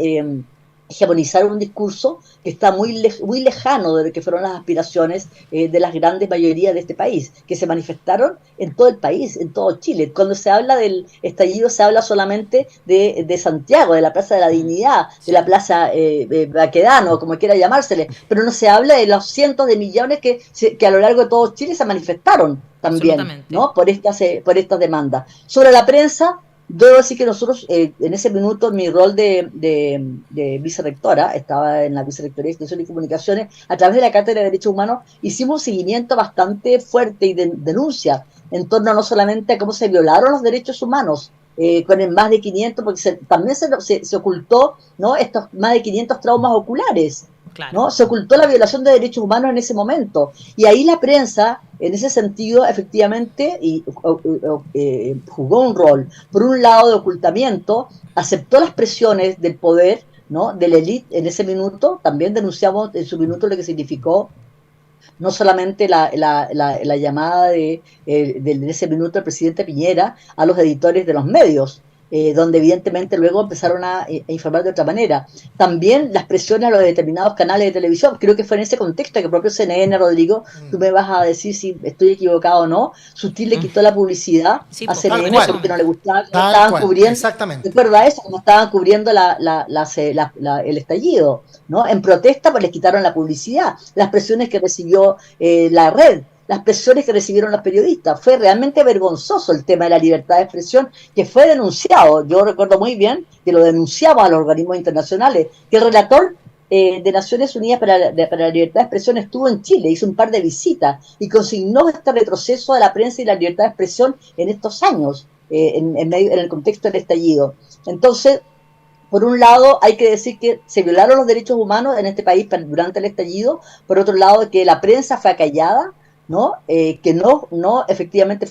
hegemonizar un discurso que está muy lejano de lo que fueron las aspiraciones de las grandes mayorías de este país, que se manifestaron en todo el país, en todo Chile. Cuando se habla del estallido, se habla solamente de Santiago, de la Plaza de la Dignidad, de la Plaza Baquedano, como quiera llamársele, pero no se habla de los cientos de millones que a lo largo de todo Chile se manifestaron también, ¿no?, por estas demandas. Sobre la prensa, debo decir que nosotros, en ese minuto, en mi rol de vicerrectora, estaba en la Vicerrectoría de Extensión y Comunicaciones, a través de la Cátedra de Derechos Humanos, hicimos un seguimiento bastante fuerte y denuncia en torno no solamente a cómo se violaron los derechos humanos, con el más de 500, porque también se ocultó, ¿no?, estos más de 500 traumas oculares. Claro. ¿No? Se ocultó la violación de derechos humanos en ese momento. Y ahí la prensa, en ese sentido, efectivamente, jugó un rol. Por un lado, de ocultamiento, aceptó las presiones del poder, ¿no?, de la élite en ese minuto. También denunciamos en su minuto lo que significó no solamente la llamada de ese minuto del presidente Piñera a los editores de los medios, donde evidentemente luego empezaron a informar de otra manera. También las presiones a los determinados canales de televisión, creo que fue en ese contexto que el propio CNN, Rodrigo, tú me vas a decir si estoy equivocado o no, Sutil le quitó la publicidad a CNN porque no le gustaba cómo estaban cubriendo. Exactamente. ¿Recuerda eso? Como estaban cubriendo el estallido, ¿no? En protesta, pues les quitaron la publicidad, las presiones que recibió la red, las presiones que recibieron los periodistas. Fue realmente vergonzoso el tema de la libertad de expresión, que fue denunciado. Yo recuerdo muy bien que lo denunciamos a los organismos internacionales, que el relator de Naciones Unidas para la Libertad de Expresión estuvo en Chile, hizo un par de visitas y consignó este retroceso de la prensa y la libertad de expresión en estos años, en el contexto del estallido. Entonces, por un lado, hay que decir que se violaron los derechos humanos en este país durante el estallido. Por otro lado, que la prensa fue acallada, ¿no? Que no efectivamente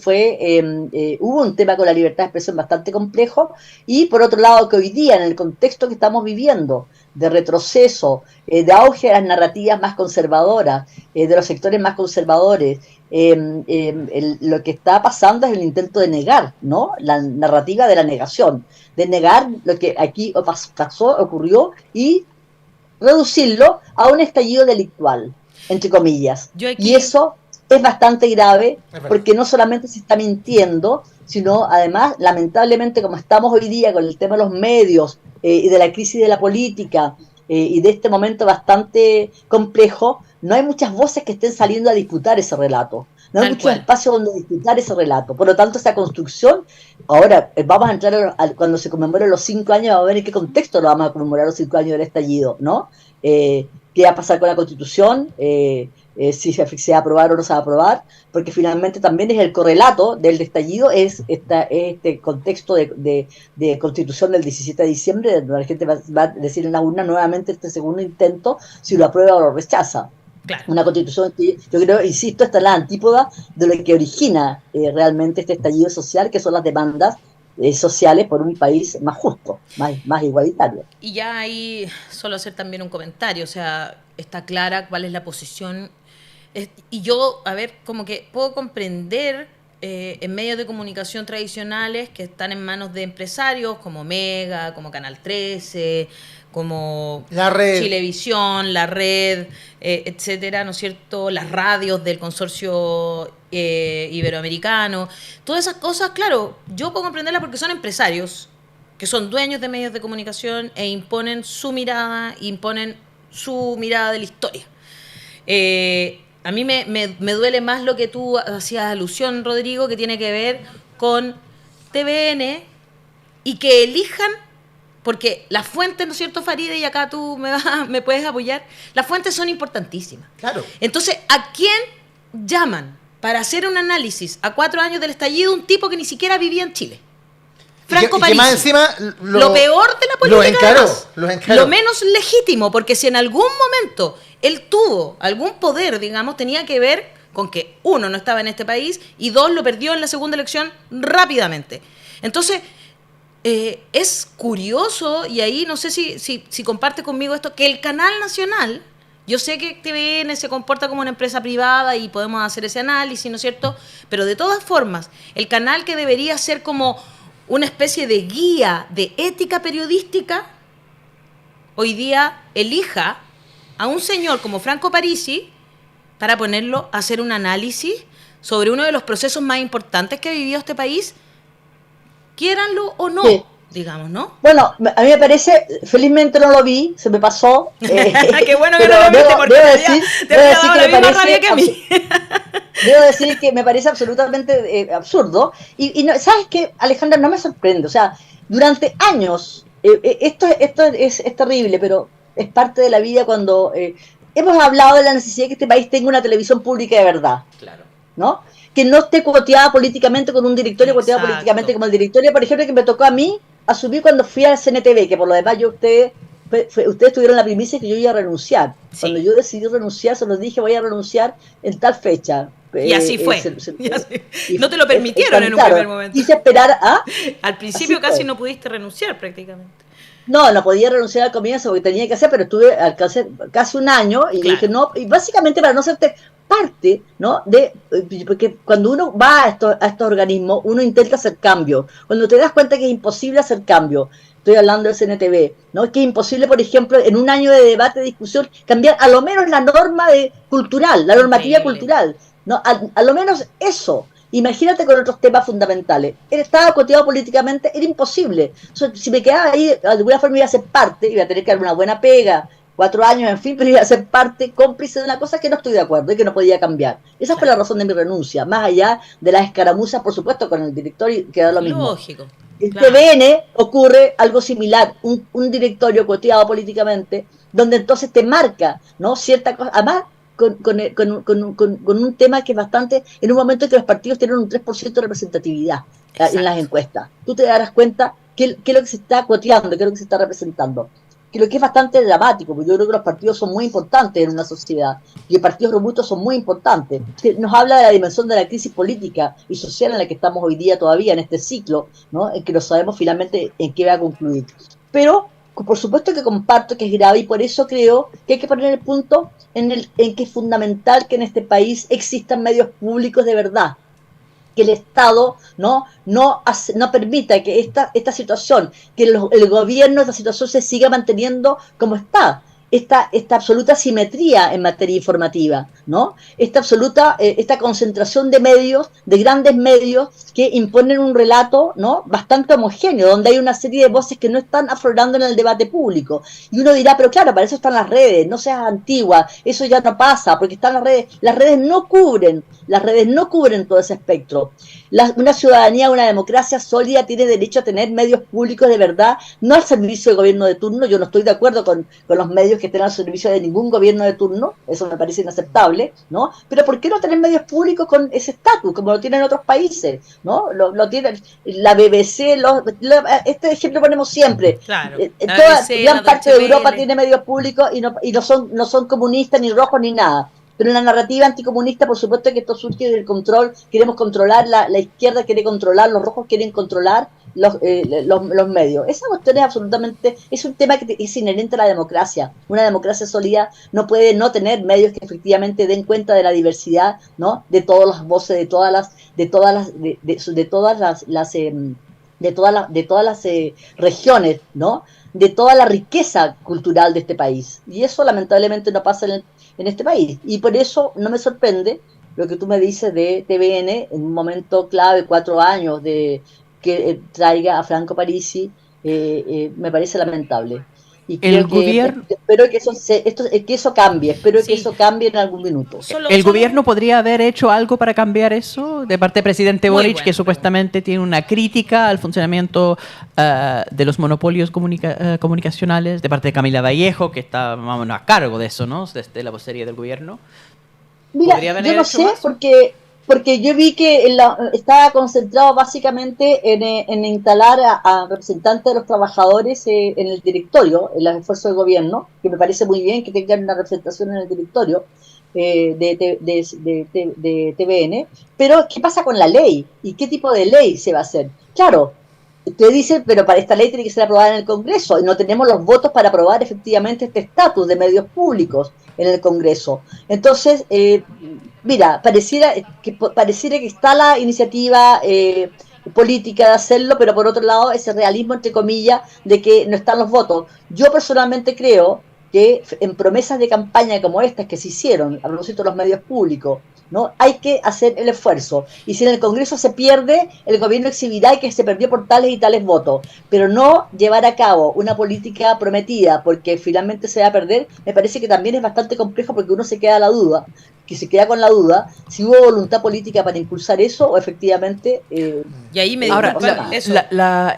hubo un tema con la libertad de expresión bastante complejo, y por otro lado que hoy día, en el contexto que estamos viviendo, de retroceso, de auge de las narrativas más conservadoras, de los sectores más conservadores, lo que está pasando es el intento de negar, ¿no?, la narrativa de la negación, de negar lo que aquí ocurrió, y reducirlo a un estallido delictual, entre comillas. Y eso es bastante grave, porque no solamente se está mintiendo, sino además, lamentablemente, como estamos hoy día con el tema de los medios y de la crisis de la política y de este momento bastante complejo, no hay muchas voces que estén saliendo a disputar ese relato. no hay Tal mucho cual. espacio donde disfrutar ese relato. Por lo tanto, esa construcción, ahora vamos a entrar cuando se conmemoren los 5 años, vamos a ver en qué contexto lo vamos a conmemorar los 5 años del estallido, ¿no? ¿Qué va a pasar con la Constitución? Si se va a aprobar o no se va a aprobar, porque finalmente también es el correlato del estallido, es este contexto de Constitución del 17 de diciembre, donde la gente va a decir en la urna nuevamente este segundo intento, si lo aprueba o lo rechaza. Claro. Una constitución que yo creo, insisto, está en la antípoda de lo que origina realmente este estallido social, que son las demandas sociales por un país más justo, más igualitario. Y ya ahí solo hacer también un comentario, o sea, está clara cuál es la posición. Y yo, a ver, como que puedo comprender en medios de comunicación tradicionales que están en manos de empresarios como Mega, como Canal 13, como La Red. Chilevisión, La Red, etcétera, ¿no es cierto? Las radios del consorcio iberoamericano. Todas esas cosas, claro, yo puedo comprenderlas porque son empresarios que son dueños de medios de comunicación e imponen su mirada de la historia. A mí me duele más lo que tú hacías alusión, Rodrigo, que tiene que ver con TVN y que elijan, porque las fuentes, ¿no es cierto, Faride? Y acá tú me puedes apoyar. Las fuentes son importantísimas. Claro. Entonces, ¿a quién llaman para hacer un análisis a 4 años del estallido un tipo que ni siquiera vivía en Chile? Franco y que Parisi. más encima Lo peor de la política. Lo encaró. Lo menos legítimo, porque si en algún momento él tuvo algún poder, digamos, tenía que ver con que, uno, no estaba en este país, y dos, lo perdió en la segunda elección rápidamente. Entonces, es curioso, y ahí no sé si comparte conmigo esto, que el canal nacional, yo sé que TVN se comporta como una empresa privada y podemos hacer ese análisis, ¿no es cierto? Pero de todas formas, el canal que debería ser como una especie de guía de ética periodística, hoy día elija a un señor como Franco Parisi para ponerlo a hacer un análisis sobre uno de los procesos más importantes que ha vivido este país, quieranlo o no, sí, digamos, ¿no? Bueno, a mí me parece, felizmente no lo vi, se me pasó. Qué bueno que no lo viste, porque te había dado la misma rabia que a mí. Debo decir que me parece absolutamente absurdo. Y no, ¿sabes qué, Alejandra? No me sorprende. O sea, durante años, esto es terrible, pero es parte de la vida cuando hemos hablado de la necesidad de que este país tenga una televisión pública de verdad. Claro. ¿No? Que no esté cuoteada políticamente con un directorio cuoteado Exacto. políticamente como el directorio, por ejemplo, que me tocó a mí asumir cuando fui al CNTV, que por lo demás ustedes tuvieron la primicia que yo iba a renunciar. Sí. Cuando yo decidí renunciar, se los dije, voy a renunciar en tal fecha. Y así fue. Y no te lo permitieron en un primer momento. Quise esperar a... Al principio así casi fue. no pudiste renunciar prácticamente. No podía renunciar al comienzo porque tenía que hacer, pero estuve casi un año y Claro. dije no, y básicamente para no hacerte parte, ¿no? Porque cuando uno va a estos organismos, uno intenta hacer cambio. Cuando te das cuenta que es imposible hacer cambio, estoy hablando del CNTV, ¿no? Que es imposible, por ejemplo, en un año de debate, de discusión, cambiar a lo menos la norma cultural, la normativa Increíble. cultural, ¿no? A lo menos eso. Imagínate con otros temas fundamentales. Él estaba coteado políticamente, era imposible. O sea, si me quedaba ahí, de alguna forma iba a ser parte, iba a tener que dar una buena pega, 4 años, en fin, pero iba a ser parte, cómplice de una cosa que no estoy de acuerdo y que no podía cambiar. Esa fue la razón de mi renuncia, más allá de las escaramuzas, por supuesto, con el director, y que era lo mismo. Lógico. En Claro. TVN ocurre algo similar, un directorio coteado políticamente, donde entonces te marca, ¿no? Cierta cosa, además con un tema que es bastante, en un momento en que los partidos tienen un 3% de representatividad en las encuestas. Tú te darás cuenta qué es lo que se está coteando, qué es lo que se está representando. Que lo que es bastante dramático, porque yo creo que los partidos son muy importantes en una sociedad, y los partidos robustos son muy importantes. Que nos habla de la dimensión de la crisis política y social en la que estamos hoy día todavía, en este ciclo, ¿no? En que no sabemos finalmente en qué va a concluir. Pero, por supuesto que comparto que es grave, y por eso creo que hay que poner el punto en que es fundamental que en este país existan medios públicos de verdad, que el Estado no permita que esta situación, que el gobierno, esta situación se siga manteniendo como está. esta absoluta simetría en materia informativa, ¿no? Esta concentración de medios, de grandes medios, que imponen un relato, ¿no?, bastante homogéneo, donde hay una serie de voces que no están aflorando en el debate público. Y uno dirá, pero claro, para eso están las redes, no seas antigua, eso ya no pasa, porque están las redes no cubren todo ese espectro. Una ciudadanía, una democracia sólida tiene derecho a tener medios públicos de verdad, no al servicio del gobierno de turno. Yo no estoy de acuerdo con los medios que estén al servicio de ningún gobierno de turno, eso me parece inaceptable, ¿no? Pero ¿por qué no tener medios públicos con ese estatus, como lo tienen otros países, ¿no? Lo tienen la BBC, este ejemplo ponemos siempre. Claro, Gran parte de Europa tiene medios públicos y no son comunistas, ni rojos, ni nada. Pero una narrativa anticomunista, por supuesto que esto surge del control. Queremos controlar, la izquierda quiere controlar, los rojos quieren controlar los medios. Esa cuestión es un tema que es inherente a la democracia. Una democracia sólida no puede no tener medios que efectivamente den cuenta de la diversidad, ¿no?, de todas las voces, de todas las regiones, ¿no?, de toda la riqueza cultural de este país. Y eso lamentablemente no pasa en este país. Y por eso no me sorprende lo que tú me dices de TVN en un momento clave, 4 años, de que traiga a Franco Parisi. Me parece lamentable. Y espero que eso cambie, que eso cambie en algún minuto. ¿El gobierno podría haber hecho algo para cambiar eso? De parte del presidente Boric, que supuestamente tiene una crítica al funcionamiento de los monopolios comunicacionales, de parte de Camila Vallejo, que está más o menos a cargo de eso, ¿no?, desde la vocería del gobierno. Mira, yo no sé, porque yo vi que estaba concentrado básicamente en instalar a representantes de los trabajadores en el directorio, en los esfuerzos del gobierno, que me parece muy bien que tengan una representación en el directorio de TVN, pero ¿qué pasa con la ley? ¿Y qué tipo de ley se va a hacer? Claro, usted dice, pero para esta ley tiene que ser aprobada en el Congreso, y no tenemos los votos para aprobar efectivamente este estatus de medios públicos en el Congreso. Entonces, mira, pareciera que está la iniciativa política de hacerlo, pero por otro lado ese realismo, entre comillas, de que no están los votos. Yo personalmente creo que en promesas de campaña como estas que se hicieron a propósito de los medios públicos, ¿no?, hay que hacer el esfuerzo. Y si en el Congreso se pierde, el gobierno exhibirá que se perdió por tales y tales votos. Pero no llevar a cabo una política prometida porque finalmente se va a perder, me parece que también es bastante complejo, porque uno se queda con la duda si hubo voluntad política para impulsar eso o efectivamente... y ahí me ahora, la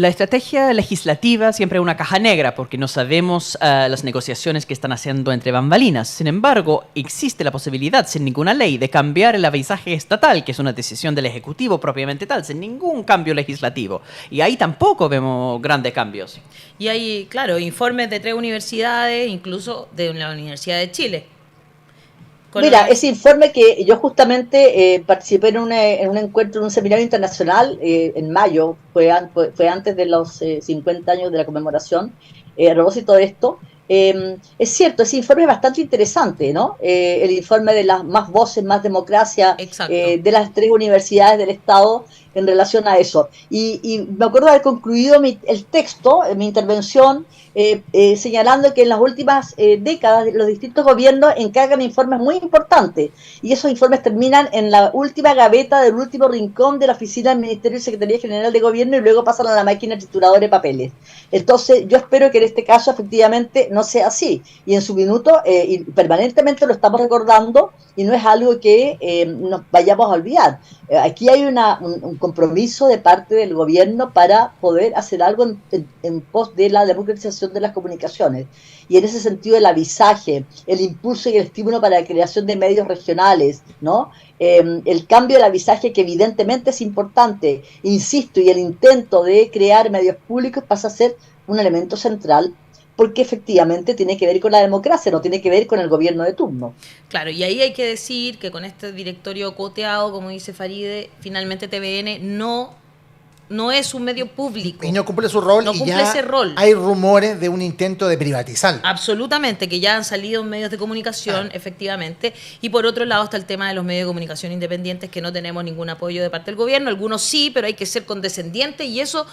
estrategia legislativa siempre es una caja negra, porque no sabemos las negociaciones que están haciendo entre bambalinas. Sin embargo, existe la posibilidad, sin ninguna ley, de cambiar el avisaje estatal, que es una decisión del Ejecutivo propiamente tal, sin ningún cambio legislativo. Y ahí tampoco vemos grandes cambios. Y hay, claro, informes de 3 universidades, incluso de la Universidad de Chile. Mira, ese informe que yo justamente participé en un encuentro, en un seminario internacional en mayo, fue antes de los 50 años de la conmemoración, a propósito de esto. Es cierto, ese informe es bastante interesante, ¿no? El informe de las más voces, más democracia, de las 3 universidades del Estado en relación a eso. Y me acuerdo de haber concluido el texto, mi intervención, señalando que en las últimas décadas los distintos gobiernos encargan informes muy importantes, y esos informes terminan en la última gaveta del último rincón de la oficina del Ministerio y Secretaría General de Gobierno, y luego pasan a la máquina trituradora de papeles. Entonces yo espero que en este caso efectivamente no sea así, y en su minuto y permanentemente lo estamos recordando, y no es algo que nos vayamos a olvidar. Aquí hay un compromiso de parte del gobierno para poder hacer algo en pos de la democratización de las comunicaciones, y en ese sentido el avisaje, el impulso y el estímulo para la creación de medios regionales, ¿no? El cambio del avisaje, que evidentemente es importante, insisto, y el intento de crear medios públicos pasa a ser un elemento central, porque efectivamente tiene que ver con la democracia, no tiene que ver con el gobierno de turno. Claro, y ahí hay que decir que con este directorio coteado, como dice Faride, finalmente TVN no es un medio público. Y no cumple su rol. No cumple ese rol. Hay rumores de un intento de privatizar. Absolutamente, que ya han salido en medios de comunicación, efectivamente. Y por otro lado está el tema de los medios de comunicación independientes, que no tenemos ningún apoyo de parte del gobierno. Algunos sí, pero hay que ser condescendientes, y eso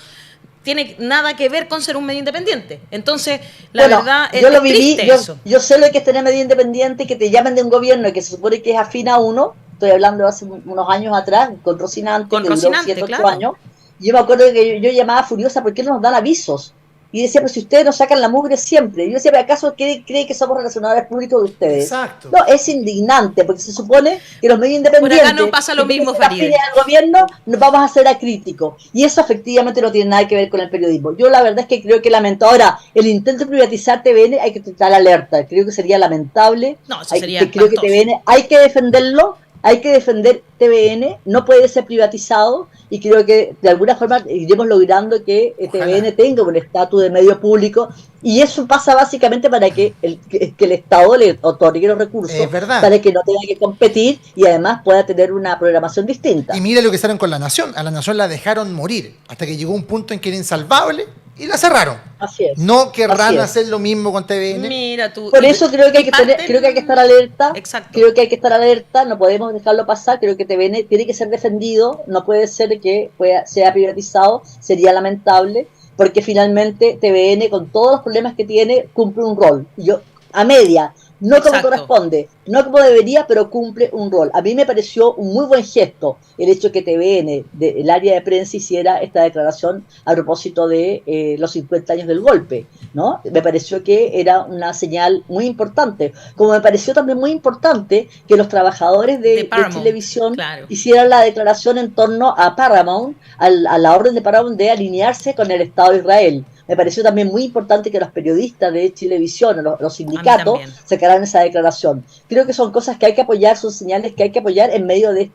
tiene nada que ver con ser un medio independiente. Entonces, la Bueno, verdad es yo lo viví, triste eso. yo sé lo que es tener medio independiente, que te llamen de un gobierno y que se supone que es afín a uno. Estoy hablando de hace unos años atrás, con Rocinante, Con que duró Rocinante, 7, 8 claro. años. Y yo me acuerdo que yo llamaba furiosa porque no nos dan avisos. Y decía, pero si ustedes nos sacan la mugre siempre. Y yo decía, ¿pero acaso cree que somos relacionadores públicos de ustedes? Exacto. No, es indignante, porque se supone que los medios Por acá independientes, no pasa que lo tienen mismo, que ser afines Faride. al gobierno, nos vamos a hacer acríticos. Y eso efectivamente no tiene nada que ver con el periodismo. Yo la verdad es que creo que lamento. Ahora, el intento de privatizar TVN hay que estar alerta. Creo que sería lamentable. No, eso sería Creo que espantoso. TVN hay que defenderlo. Hay que defender TVN, no puede ser privatizado y creo que de alguna forma iremos logrando que TVN tenga un estatus de medio público y eso pasa básicamente para que el Estado le otorgue los recursos para que no tenga que competir y además pueda tener una programación distinta. Y mire lo que hicieron con La Nación. A La Nación la dejaron morir hasta que llegó un punto en que era insalvable y la cerraron. Así es. No querrán hacer lo mismo con TVN. Mira tú. Por eso creo que hay que creo que hay que estar alerta. Exacto. Creo que hay que estar alerta, no podemos dejarlo pasar. Creo que TVN tiene que ser defendido, no puede ser que sea privatizado, sería lamentable, porque finalmente TVN, con todos los problemas que tiene, cumple un rol. Yo, a media, no como Exacto. corresponde, no como debería, pero cumple un rol. A mí me pareció un muy buen gesto el hecho que TVN, el área de prensa, hiciera esta declaración a propósito de los 50 años del golpe, ¿no? Me pareció que era una señal muy importante. Como me pareció también muy importante que los trabajadores de Chilevisión hicieran la declaración en torno a Paramount, a la orden de Paramount de alinearse con el Estado de Israel. Me pareció también muy importante que los periodistas de Chilevisión, los sindicatos, sacaran esa declaración. Creo que son cosas que hay que apoyar, son señales que hay que apoyar en medio de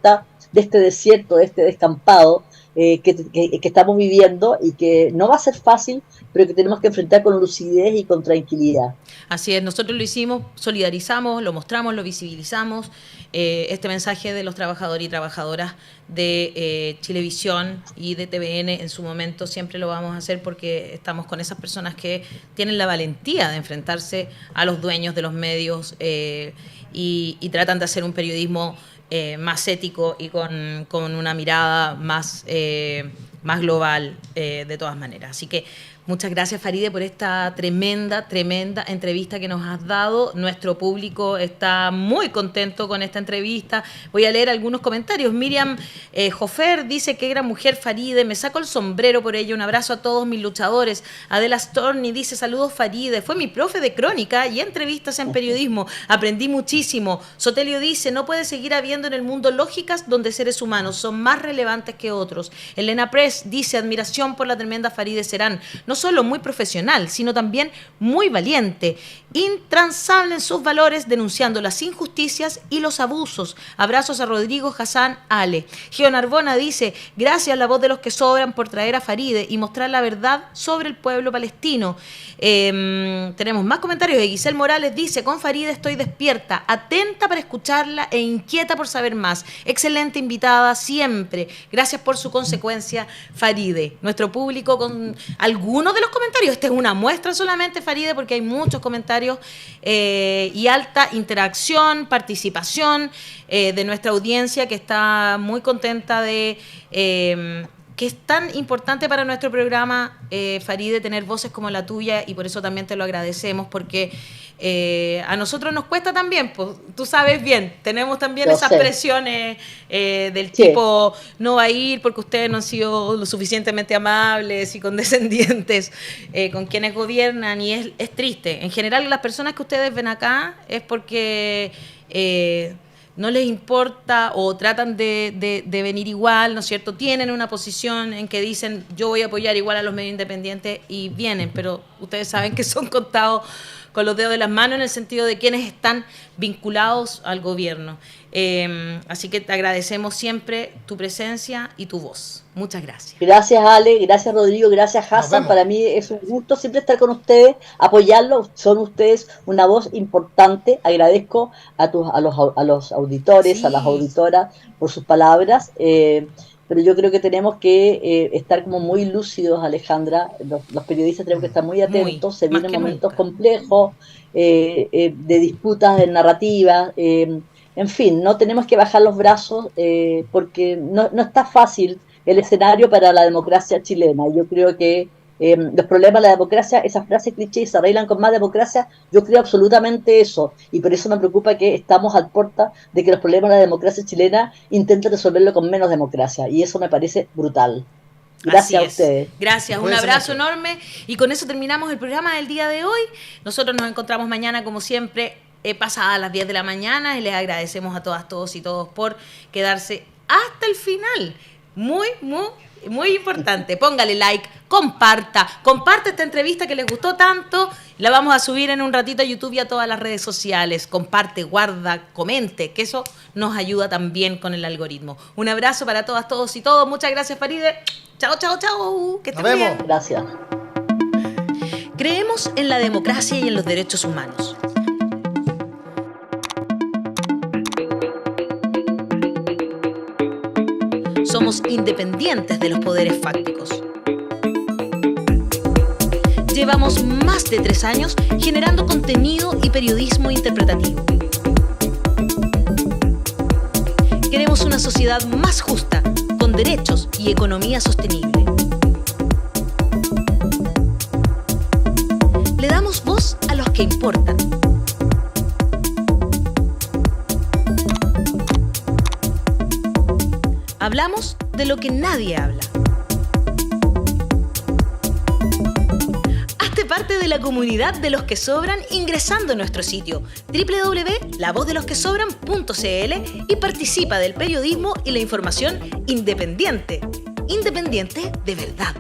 este desierto, de este descampado que estamos viviendo y que no va a ser fácil, pero que tenemos que enfrentar con lucidez y con tranquilidad. Así es, nosotros lo hicimos, solidarizamos, lo mostramos, lo visibilizamos. Este mensaje de los trabajadores y trabajadoras de Chilevisión y de TVN en su momento siempre lo vamos a hacer porque estamos con esas personas que tienen la valentía de enfrentarse a los dueños de los medios y tratan de hacer un periodismo más ético y con una mirada más global de todas maneras. Así que muchas gracias, Faride, por esta tremenda entrevista que nos has dado. Nuestro público está muy contento con esta entrevista. Voy a leer algunos comentarios. Miriam Jofer dice: qué gran mujer, Faride, me saco el sombrero por ella. Un abrazo a todos mis luchadores. Adela Storni dice: saludos, Faride, fue mi profe de crónica y entrevistas en periodismo. Aprendí muchísimo. Sotelio dice: no puede seguir habiendo en el mundo lógicas donde seres humanos son más relevantes que otros. Elena Press dice: admiración por la tremenda Faride Serán. No solo muy profesional, sino también muy valiente, intransable en sus valores, denunciando las injusticias y los abusos. Abrazos a Rodrigo, Hassan, Ale. Geo Narbona dice: gracias a la voz de los que sobran por traer a Faride y mostrar la verdad sobre el pueblo palestino. Tenemos más comentarios. Giselle Morales dice: con Faride estoy despierta, atenta para escucharla e inquieta por saber más. Excelente invitada siempre. Gracias por su consecuencia, Faride. Nuestro público con algunos de los comentarios. Esta es una muestra solamente, Faride, porque hay muchos comentarios y alta interacción, participación de nuestra audiencia, que está muy contenta de que es tan importante para nuestro programa, Faride, tener voces como la tuya, y por eso también te lo agradecemos, porque a nosotros nos cuesta también, pues, tú sabes bien, tenemos también esas presiones del tipo, no va a ir porque ustedes no han sido lo suficientemente amables y condescendientes con quienes gobiernan, y es triste. En general, las personas que ustedes ven acá es porque no les importa o tratan de venir igual, ¿no es cierto? Tienen una posición en que dicen: yo voy a apoyar igual a los medios independientes, y vienen, pero ustedes saben que son contados con los dedos de las manos en el sentido de quienes están vinculados al gobierno. Así que te agradecemos siempre tu presencia y tu voz. Muchas gracias. Gracias, Ale, gracias, Rodrigo, gracias, Hassan. Para mí es un gusto siempre estar con ustedes, apoyarlos. Son ustedes una voz importante. Agradezco a los auditores, a las auditoras por sus palabras. Pero yo creo que tenemos que estar como muy lúcidos, Alejandra. Los periodistas tenemos que estar muy atentos. Se vienen momentos complejos de disputas, de narrativas. en fin, no tenemos que bajar los brazos porque no está fácil el escenario para la democracia chilena. Yo creo que los problemas de la democracia, esas frases clichés se arreglan con más democracia, yo creo absolutamente eso, y por eso me preocupa que estamos a puerta de que los problemas de la democracia chilena intenten resolverlo con menos democracia, y eso me parece brutal. Gracias a ustedes. Gracias, un abrazo enorme, y con eso terminamos el programa del día de hoy. Nosotros nos encontramos mañana, como siempre, pasadas las 10 de la mañana, y les agradecemos a todas, todos y todos por quedarse hasta el final. Muy importante. Póngale like, comparte esta entrevista que les gustó tanto. La vamos a subir en un ratito a YouTube y a todas las redes sociales. Comparte, guarda, comente, que eso nos ayuda también con el algoritmo. Un abrazo para todas, todos y todos. Muchas gracias, Faride. Chao. Que estén bien. Gracias. Creemos en la democracia y en los derechos humanos. Somos independientes de los poderes fácticos. Llevamos más de 3 años generando contenido y periodismo interpretativo. Queremos una sociedad más justa, con derechos y economía sostenible. Le damos voz a los que importan. Hablamos de lo que nadie habla. Hazte parte de la comunidad de los que sobran ingresando a nuestro sitio www.lavozdelosquesobran.cl y participa del periodismo y la información independiente. Independiente de verdad.